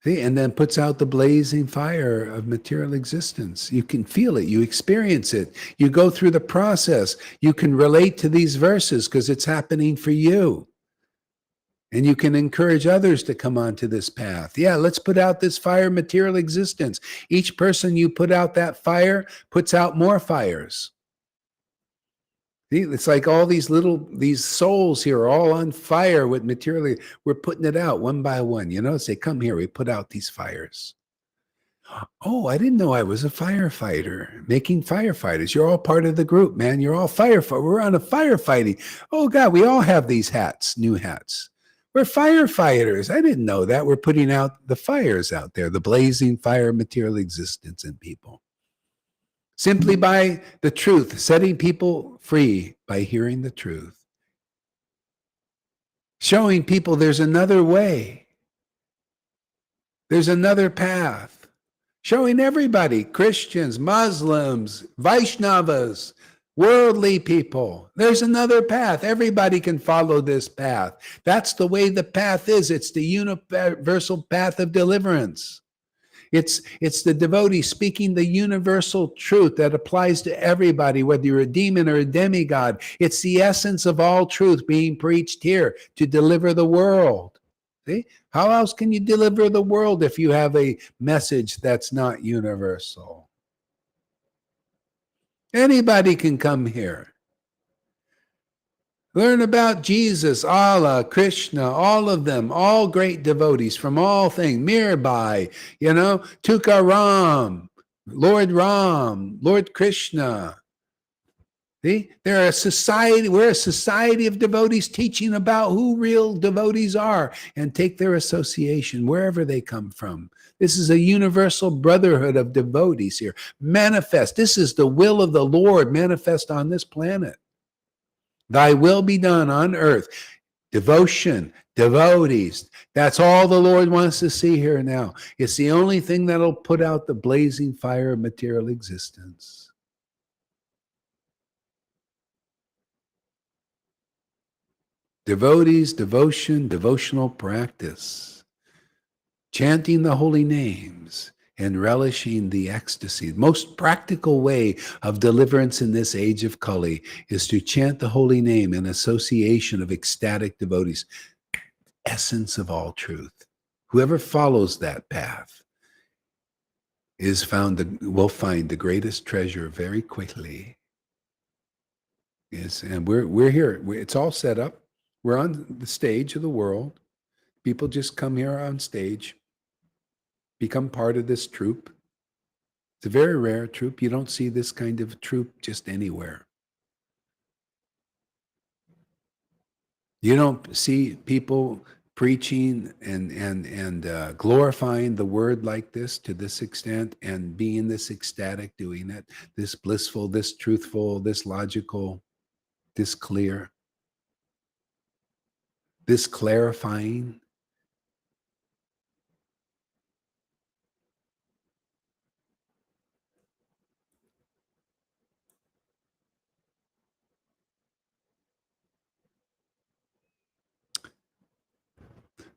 See, and then puts out the blazing fire of material existence. You can feel it, you experience it, you go through the process, you can relate to these verses because it's happening for you. And you can encourage others to come onto this path. Yeah, let's put out this fire of material existence. Each person you put out that fire puts out more fires. See, it's like all these souls here are all on fire with material. We're putting it out one by one. You know, say, come here, we put out these fires. Oh, I didn't know I was a firefighter, making firefighters. You're all part of the group, man. You're all firefighter. We're on a firefighting. Oh, God, we all have these hats, new hats. We're firefighters. I didn't know that. We're putting out the fires out there, the blazing fire of material existence in people. Simply by the truth, setting people free by hearing the truth. Showing people there's another way. There's another path. Showing everybody, Christians, Muslims, Vaishnavas, worldly people, there's another path. Everybody can follow this path. That's the way the path is. It's the universal path of deliverance. It's the devotee speaking the universal truth that applies to everybody, whether you're a demon or a demigod. It's the essence of all truth being preached here to deliver the world. See? How else can you deliver the world if you have a message that's not universal? Anybody can come here. Learn about Jesus, Allah, Krishna, all of them, all great devotees from all things. Mirabai, Tukaram, Lord Ram, Lord Krishna. See, we're a society of devotees teaching about who real devotees are and take their association wherever they come from. This is a universal brotherhood of devotees here. Manifest. This is the will of the Lord manifest on this planet. Thy will be done on earth. Devotion, devotees. That's all the Lord wants to see here now. It's the only thing that'll put out the blazing fire of material existence. Devotees, devotion, devotional practice. Chanting the holy names and relishing the ecstasy. The most practical way of deliverance in this age of Kali is to chant the holy name in association of ecstatic devotees. Essence of all truth. Whoever follows that path will find the greatest treasure very quickly. Yes, and we're here. It's all set up. We're on the stage of the world. People just come here on stage, become part of this troupe. It's a very rare troupe. You don't see this kind of troupe just anywhere. You don't see people preaching and glorifying the word like this to this extent and being this ecstatic doing it, this blissful, this truthful, this logical, this clear, this clarifying.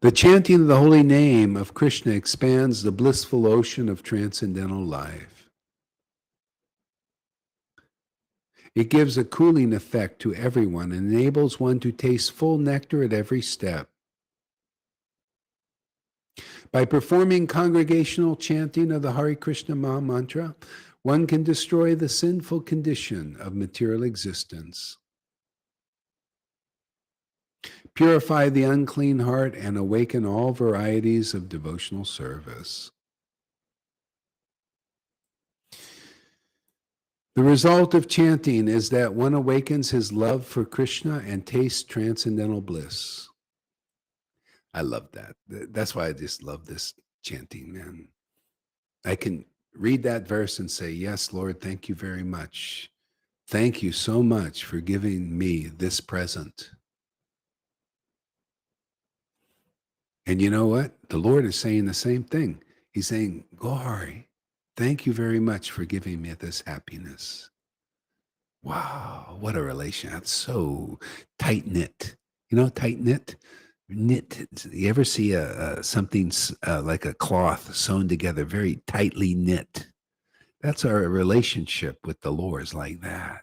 The chanting of the holy name of Krishna expands the blissful ocean of transcendental life. It gives a cooling effect to everyone and enables one to taste full nectar at every step. By performing congregational chanting of the Hare Krishna Maha Mantra, one can destroy the sinful condition of material existence, purify the unclean heart, and awaken all varieties of devotional service. The result of chanting is that one awakens his love for Krishna and tastes transcendental bliss. I love that. That's why I just love this chanting, man. I can read that verse and say, yes, Lord, thank you very much. Thank you so much for giving me this present. And you know what? The Lord is saying the same thing. He's saying, Gauri, thank you very much for giving me this happiness. Wow, what a relation. That's so tight-knit. You know, tight-knit? Knit. You ever see something like a cloth sewn together, very tightly knit? That's our relationship with the Lord, is like that.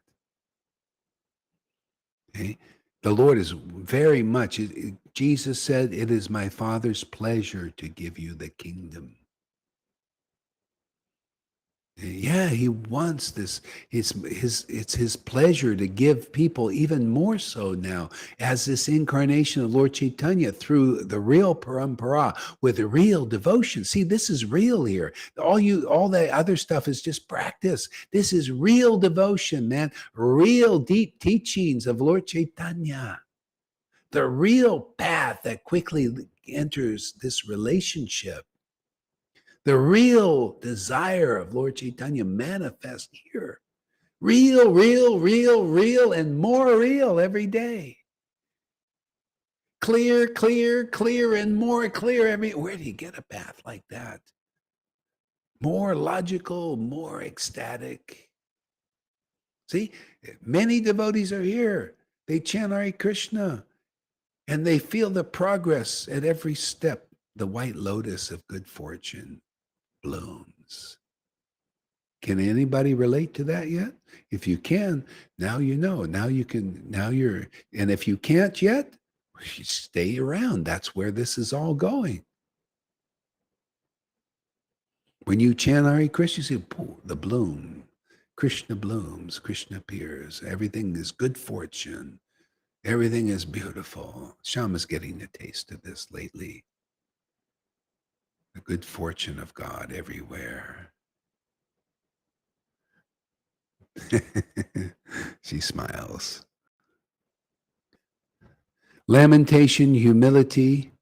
Okay? The Lord is very much, Jesus said, it is my Father's pleasure to give you the kingdom. Yeah, he wants this. It's his pleasure to give people even more so now as this incarnation of Lord Chaitanya through the real parampara with the real devotion. See, this is real here. All that other stuff is just practice. This is real devotion, man. Real deep teachings of Lord Chaitanya. The real path that quickly enters this relationship. The real desire of Lord Chaitanya manifests here. Real, real, real, real, and more real every day. Clear, clear, clear, and more clear every. Where do you get a path like that? More logical, more ecstatic. See, many devotees are here. They chant Hare Krishna, and they feel the progress at every step. The white lotus of good fortune blooms. Can anybody relate to that yet? If you can, now you know. Now you can, now you're, and if you can't yet, stay around. That's where this is all going. When you chant Hare Krishna, you see the bloom. Krishna blooms, Krishna appears. Everything is good fortune. Everything is beautiful. Shama's getting a taste of this lately. The good fortune of God everywhere. She smiles. Lamentation, humility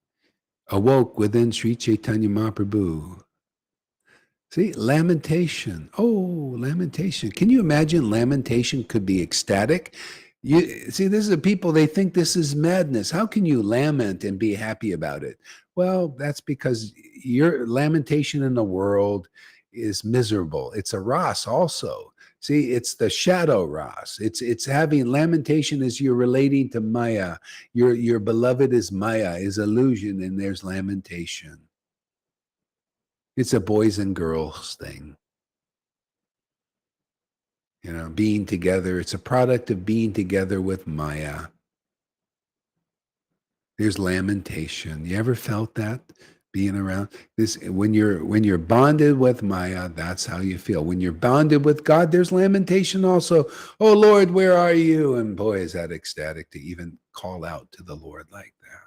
awoke within Sri Chaitanya Mahaprabhu. See, lamentation. Oh, lamentation. Can you imagine lamentation could be ecstatic? You see, this is the people, they think this is madness. How can you lament and be happy about it? Well, that's because your lamentation in the world is miserable. It's a ras also. See, it's the shadow ras. It's having lamentation as you're relating to Maya. Your beloved is Maya, is illusion, and there's lamentation. It's a boys and girls thing. You know, being together. It's a product of being together with Maya. There's lamentation. You ever felt that? Being around this, when you're bonded with Maya, that's how you feel. When you're bonded with God, there's lamentation also. Oh Lord, where are you? And boy, is that ecstatic to even call out to the Lord like that.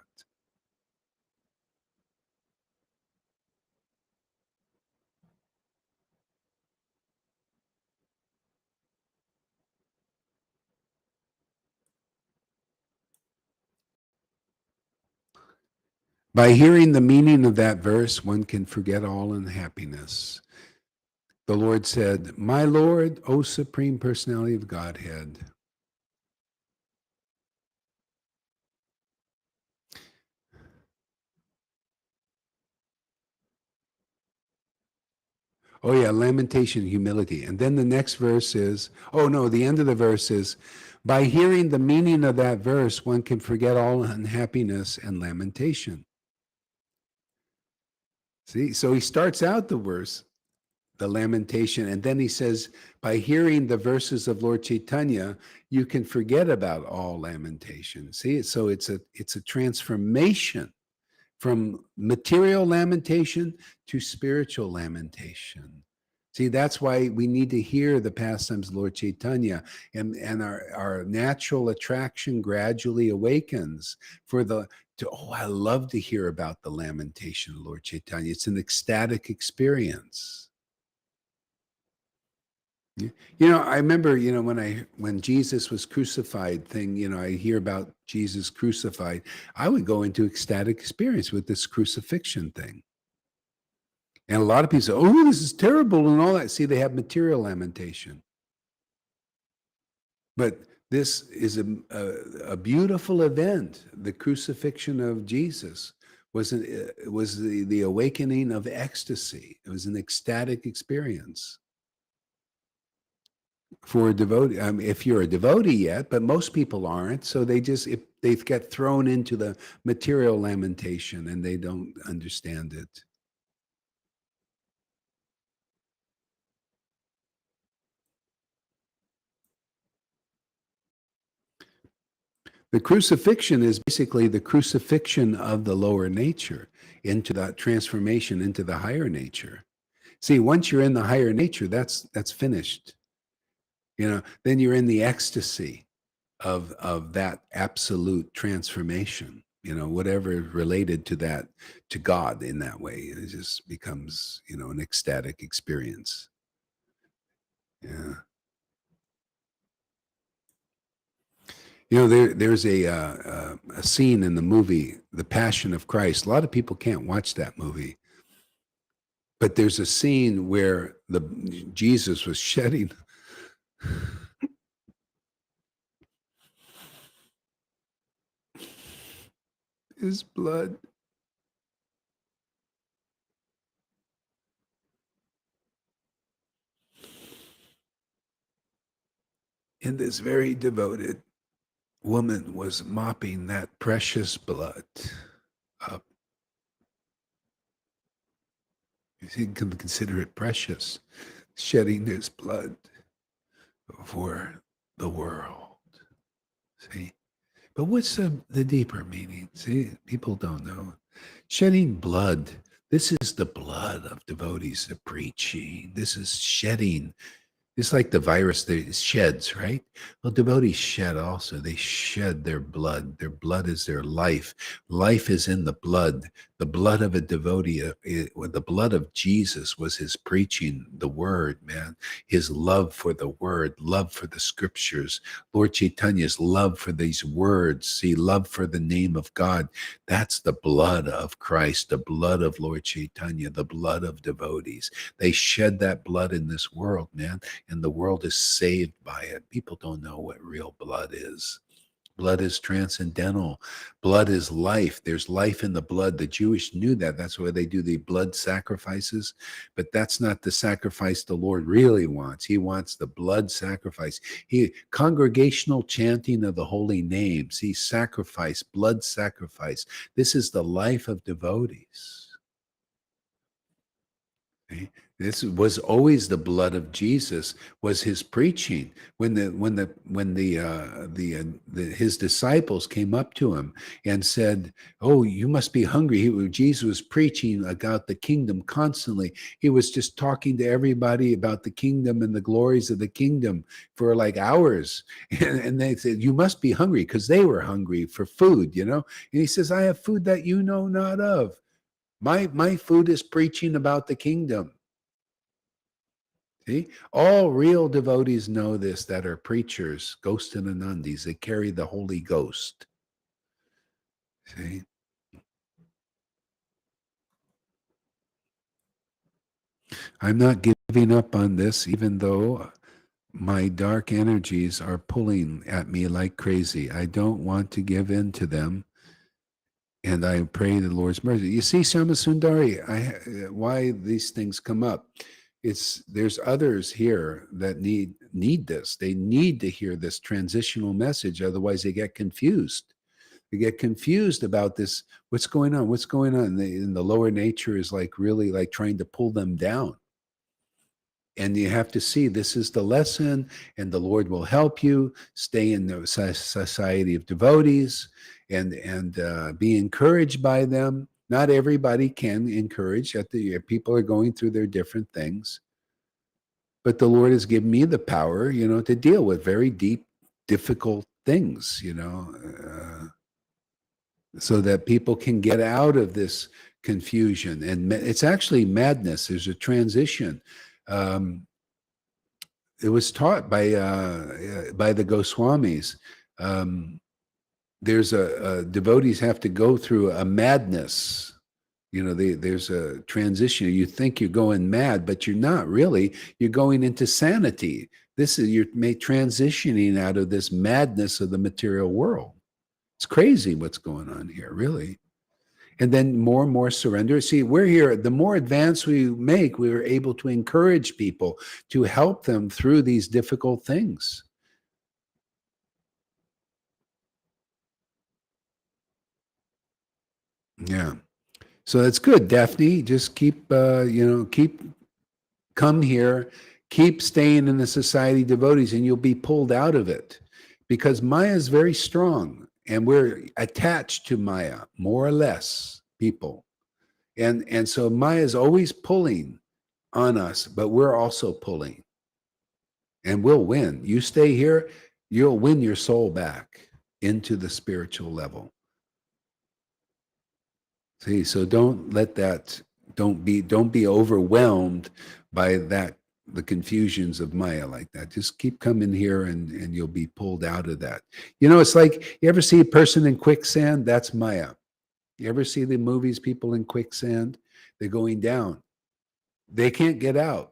By hearing the meaning of that verse, one can forget all unhappiness. The Lord said, "My Lord, O Supreme Personality of Godhead." Oh yeah, lamentation, humility. And then the next verse is, oh no, the end of the verse is, by hearing the meaning of that verse, one can forget all unhappiness and lamentation. See, so he starts out the verse, the lamentation, and then he says, by hearing the verses of Lord Chaitanya, you can forget about all lamentation. See, so it's a transformation from material lamentation to spiritual lamentation. See, that's why we need to hear the pastimes of Lord Chaitanya, and our natural attraction gradually awakens oh, I love to hear about the lamentation of Lord Chaitanya. It's an ecstatic experience. You know, I remember, you know, when Jesus was crucified thing, you know, I hear about Jesus crucified, I would go into ecstatic experience with this crucifixion thing. And a lot of people say, oh, this is terrible and all that. See, they have material lamentation. But this is a beautiful event. The crucifixion of Jesus was the awakening of ecstasy. It was an ecstatic experience for a devotee. If you're a devotee yet, but most people aren't. So they get thrown into the material lamentation and they don't understand it. The crucifixion is basically the crucifixion of the lower nature into that transformation into the higher nature. See, once you're in the higher nature, that's finished. Then you're in the ecstasy of that absolute transformation. Whatever is related to that, to God in that way, it just becomes, an ecstatic experience. Yeah. There's a scene in the movie, The Passion of Christ. A lot of people can't watch that movie, but there's a scene where Jesus was shedding his blood. And this very devoted woman was mopping that precious blood up. You can consider it precious, shedding his blood for the world. See? But what's the deeper meaning? See, people don't know. Shedding blood. This is the blood of devotees, the preaching. This is shedding. It's like the virus that sheds, right? Well, devotees shed also. They shed their blood. Their blood is their life. Life is in the blood. The blood of a devotee, the blood of Jesus was his preaching, the word, man. His love for the word, love for the scriptures. Lord Chaitanya's love for these words, see, love for the name of God. That's the blood of Christ, the blood of Lord Caitanya, the blood of devotees. They shed that blood in this world, man. And the world is saved by it. People don't know what real blood is. Blood is transcendental. Blood is life. There's life in the blood. The Jewish knew that. That's why they do the blood sacrifices. But that's not the sacrifice the Lord really wants. He wants the blood sacrifice. Congregational chanting of the holy names. He sacrifice, blood sacrifice. This is the life of devotees. Okay? This was always the blood of Jesus, was his preaching. When his disciples came up to him and said, "Oh, you must be hungry." Jesus was preaching about the kingdom constantly. He was just talking to everybody about the kingdom and the glories of the kingdom for like hours. And they said, "You must be hungry," because they were hungry for food, And he says, "I have food that you know not of. My food is preaching about the kingdom." See, all real devotees know this that are preachers, ghosts and anandis. They carry the Holy Ghost. See? I'm not giving up on this, even though my dark energies are pulling at me like crazy. I don't want to give in to them. And I pray the Lord's mercy. You see, Shama Sundari, why these things come up. There's others here that need this. They need to hear this transitional message. Otherwise, they get confused. They get confused about this. What's going on? What's going on? And the lower nature is like really like trying to pull them down. And you have to see this is the lesson, and the Lord will help you stay in the society of devotees and be encouraged by them. Not everybody can encourage. People are going through their different things. But the Lord has given me the power, to deal with very deep, difficult things, so that people can get out of this confusion. And it's actually madness. There's a transition. It was taught by the Goswamis. There's devotees have to go through a madness. There's a transition. You think you're going mad, but you're not really. You're going into sanity. You're transitioning out of this madness of the material world. It's crazy what's going on here, really. And then more and more surrender. See, we're here. The more advance we make, we are able to encourage people to help them through these difficult things. Yeah. So that's good, Daphne. Just keep, come here, keep staying in the society of devotees, and you'll be pulled out of it. Because Maya is very strong, and we're attached to Maya, more or less, people. And so Maya is always pulling on us, but we're also pulling. And we'll win. You stay here, you'll win your soul back into the spiritual level. See, so don't let that, don't be overwhelmed by that, the confusions of Maya like that. Just keep coming here and you'll be pulled out of that. You know, it's like, you ever see a person in quicksand? That's Maya. You ever see the movies, people in quicksand? They're going down. They can't get out.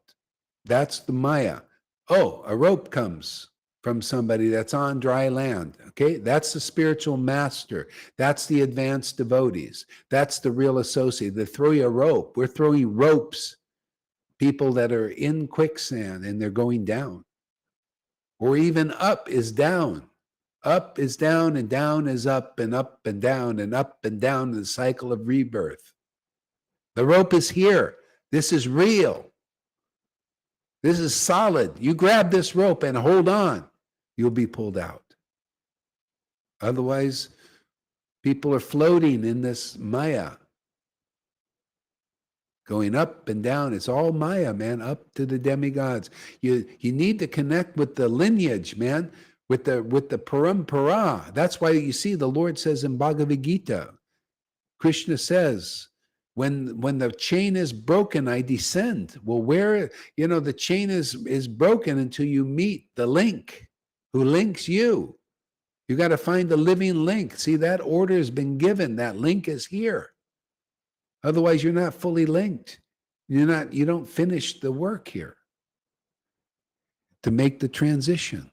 That's the Maya. Oh, a rope comes from somebody that's on dry land. Okay, that's the spiritual master. That's the advanced devotees. That's the real associate. They throw you a rope. We're throwing ropes, people that are in quicksand and they're going down. Or even up is down. Up is down and down is up and up and down and up and down in the cycle of rebirth. The rope is here. This is real. This is solid. You grab this rope and hold on. You'll be pulled out. Otherwise, people are floating in this Maya, going up and down. It's all Maya, man, up to the demigods. You need to connect with the lineage, man, with the parampara. That's why you see the Lord says in Bhagavad Gita, Krishna says, when the chain is broken, I descend. Well, where, the chain is broken until you meet the link who links you. You got to find the living link. See, that order has been given. That link is here. Otherwise, you're not fully linked. You don't finish the work here to make the transition.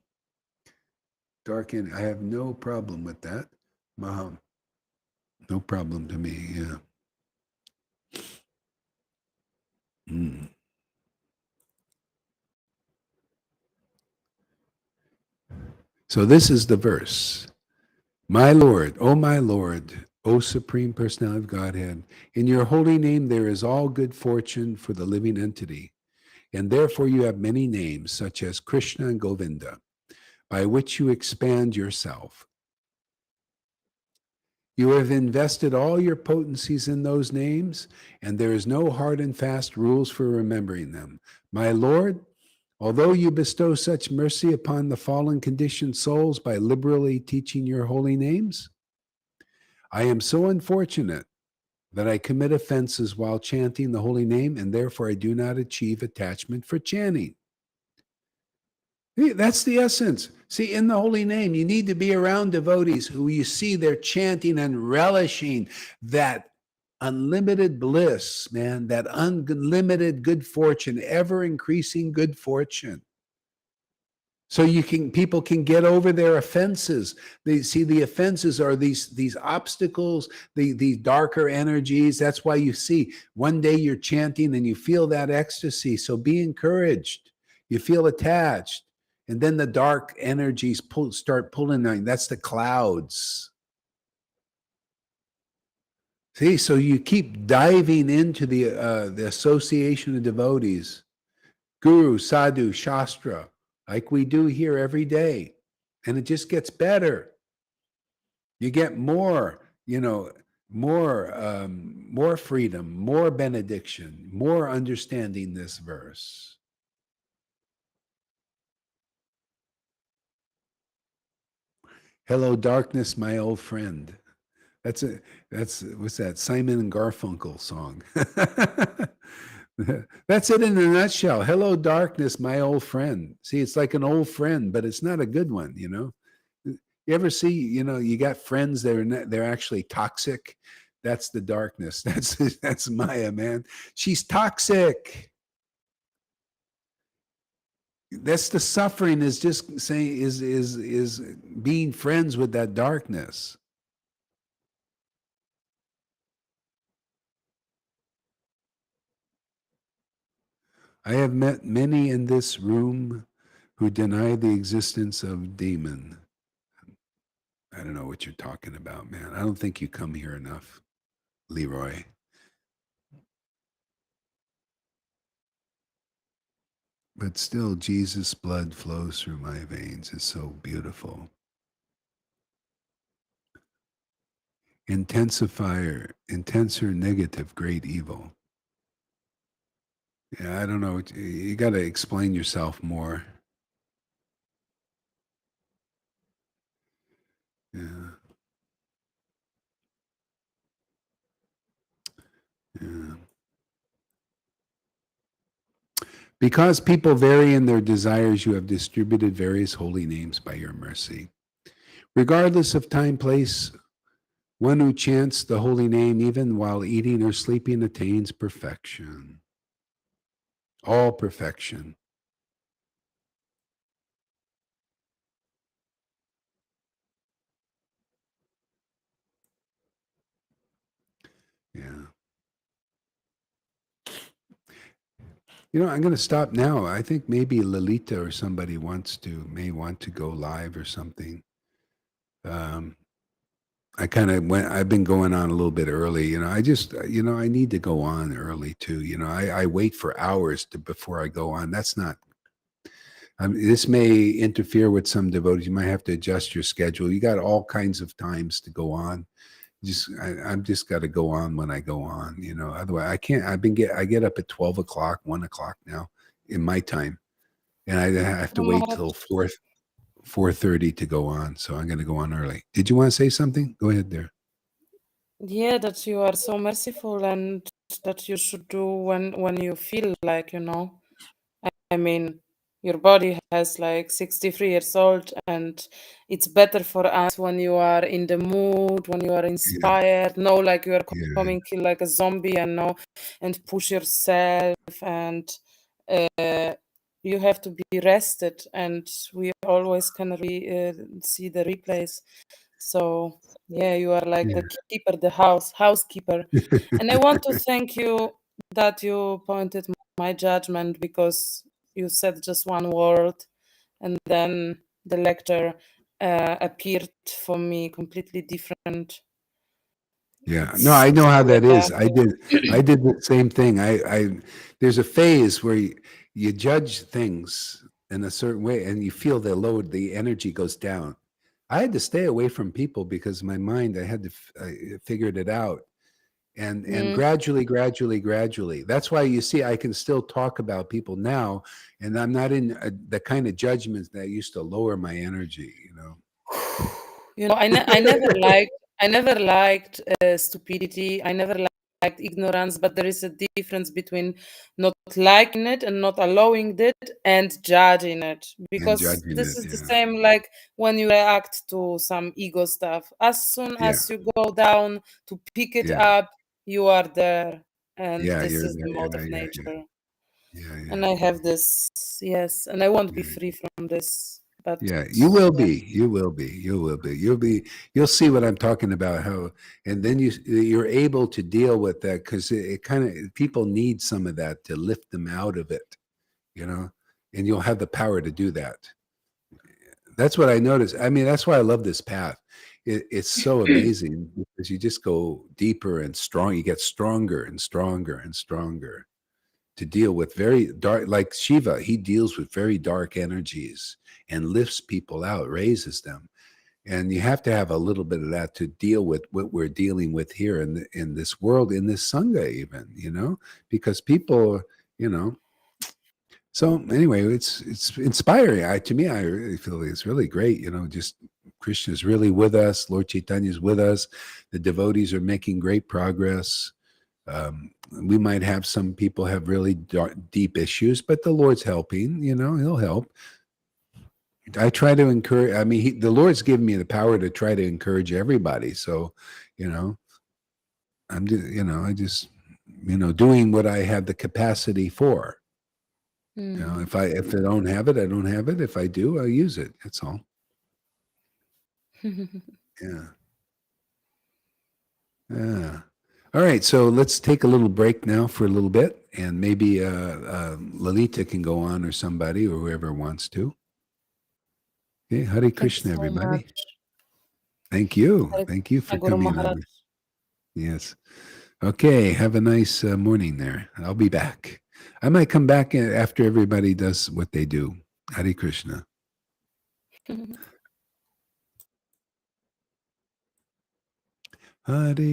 Darken, I have no problem with that. Maham. No problem to me, yeah. So this is the verse. My Lord, O Supreme Personality of Godhead, in your holy name there is all good fortune for the living entity, and therefore you have many names, such as Krishna and Govinda, by which you expand yourself. You have invested all your potencies in those names, and there is no hard and fast rules for remembering them. My Lord, although you bestow such mercy upon the fallen conditioned souls by liberally teaching your holy names, I am so unfortunate that I commit offenses while chanting the holy name, and therefore I do not achieve attachment for chanting. That's the essence. See, in the holy name, you need to be around devotees who you see they're chanting and relishing that unlimited bliss, man, that unlimited good fortune, ever increasing good fortune. So people can get over their offenses. They see the offenses are these obstacles, these darker energies. That's why you see one day you're chanting and you feel that ecstasy. So be encouraged. You feel attached. And then the dark energies start pulling on you. That's the clouds. See, so you keep diving into the association of devotees, Guru, Sadhu, Shastra, like we do here every day. And it just gets better. You get more, more freedom, more benediction, more understanding this verse. Hello, darkness, my old friend. That's what's that? Simon and Garfunkel song. That's it in a nutshell. Hello, darkness, my old friend. See, it's like an old friend, but it's not a good one, You ever see, you got friends that they're actually toxic. That's the darkness. That's Maya, man. She's toxic. That's the suffering, is just saying is being friends with that darkness. I have met many in this room who deny the existence of demon. I don't know what you're talking about, man. I don't think you come here enough, Leroy. But still, Jesus' blood flows through my veins. It's so beautiful. Intenser negative, great evil. Yeah, I don't know. You got to explain yourself more. Yeah. Yeah. Because people vary in their desires, you have distributed various holy names by your mercy. Regardless of time, place, one who chants the holy name even while eating or sleeping attains perfection. All perfection. Yeah. I'm going to stop now. I think maybe Lalita or somebody may want to go live or something. I've been going on a little bit early. I need to go on early too. I wait for hours before I go on. That's not, this may interfere with some devotees. You might have to adjust your schedule. You got all kinds of times to go on. I'm just got to go on when I go on, otherwise I can't. I get up at 12 o'clock, 1 o'clock now in my time. And I have to So wait much. till 4:30 to go on. So I'm going to go on early. Did you want to say something? Go ahead there. Yeah, that you are so merciful and that you should do when you feel like, I mean, your body has like 63 years old, and it's better for us when you are in the mood, when you are inspired, like you are coming here like a zombie, and push yourself, and you have to be rested, and we always can see the replays. So yeah, you are like the keeper, the housekeeper. And I want to thank you that you pointed my judgment, because you said just one word and then the lecture appeared for me completely different. Yeah. No, It's I know how that yeah. is. I did the same thing. There's a phase where you judge things in a certain way and you feel the energy goes down. I had to stay away from people because my mind, I figured it out. And gradually. That's why you see I can still talk about people now, and I'm not in the kind of judgments that used to lower my energy. I never liked stupidity. I never liked ignorance. But there is a difference between not liking it and not allowing it and judging it, And because judging this it. is the Yeah. same like when you react to some ego stuff. As soon Yeah. as you go down to pick it Yeah. up, you are there, and Yeah. this You're is the there. mode of Yeah. nature. Yeah. Yeah. And I have this, yes, and I won't be Yeah. free from this. But Yeah, you will yeah. be. You will be. You will be. You'll see what I'm talking about. And then you're able to deal with that because it kind of people need some of that to lift them out of it, you know, and you'll have the power to do that. That's what I noticed. I mean, that's why I love this path. It's so amazing because you just go deeper and strong. You get stronger and stronger and stronger to deal with very dark, like Shiva, he deals with very dark energies and lifts people out, raises them. And you have to have a little bit of that to deal with what we're dealing with here in this world, in this Sangha, even, because people, you know. So anyway, it's inspiring. To me, I really feel it's really great. Just Krishna's really with us. Lord Chaitanya is with us. The devotees are making great progress. We might have some people have really deep issues, but the Lord's helping. He'll help. I try to encourage. I mean, the Lord's given me the power to try to encourage everybody. So, you know, I just, doing what I have the capacity for. If I don't have it, I don't have it. If I do, I'll use it. That's all. Yeah. Yeah. All right. So let's take a little break now for a little bit, and maybe Lalita can go on, or somebody, or whoever wants to. Okay. Hare Thank you Krishna, so everybody. much. Thank you. Hare Thank you for Krishna, Guru coming Maharaj. on. Yes. Okay. Have a nice morning there. I'll be back. I might come back after everybody does what they do. Hare Krishna. Hare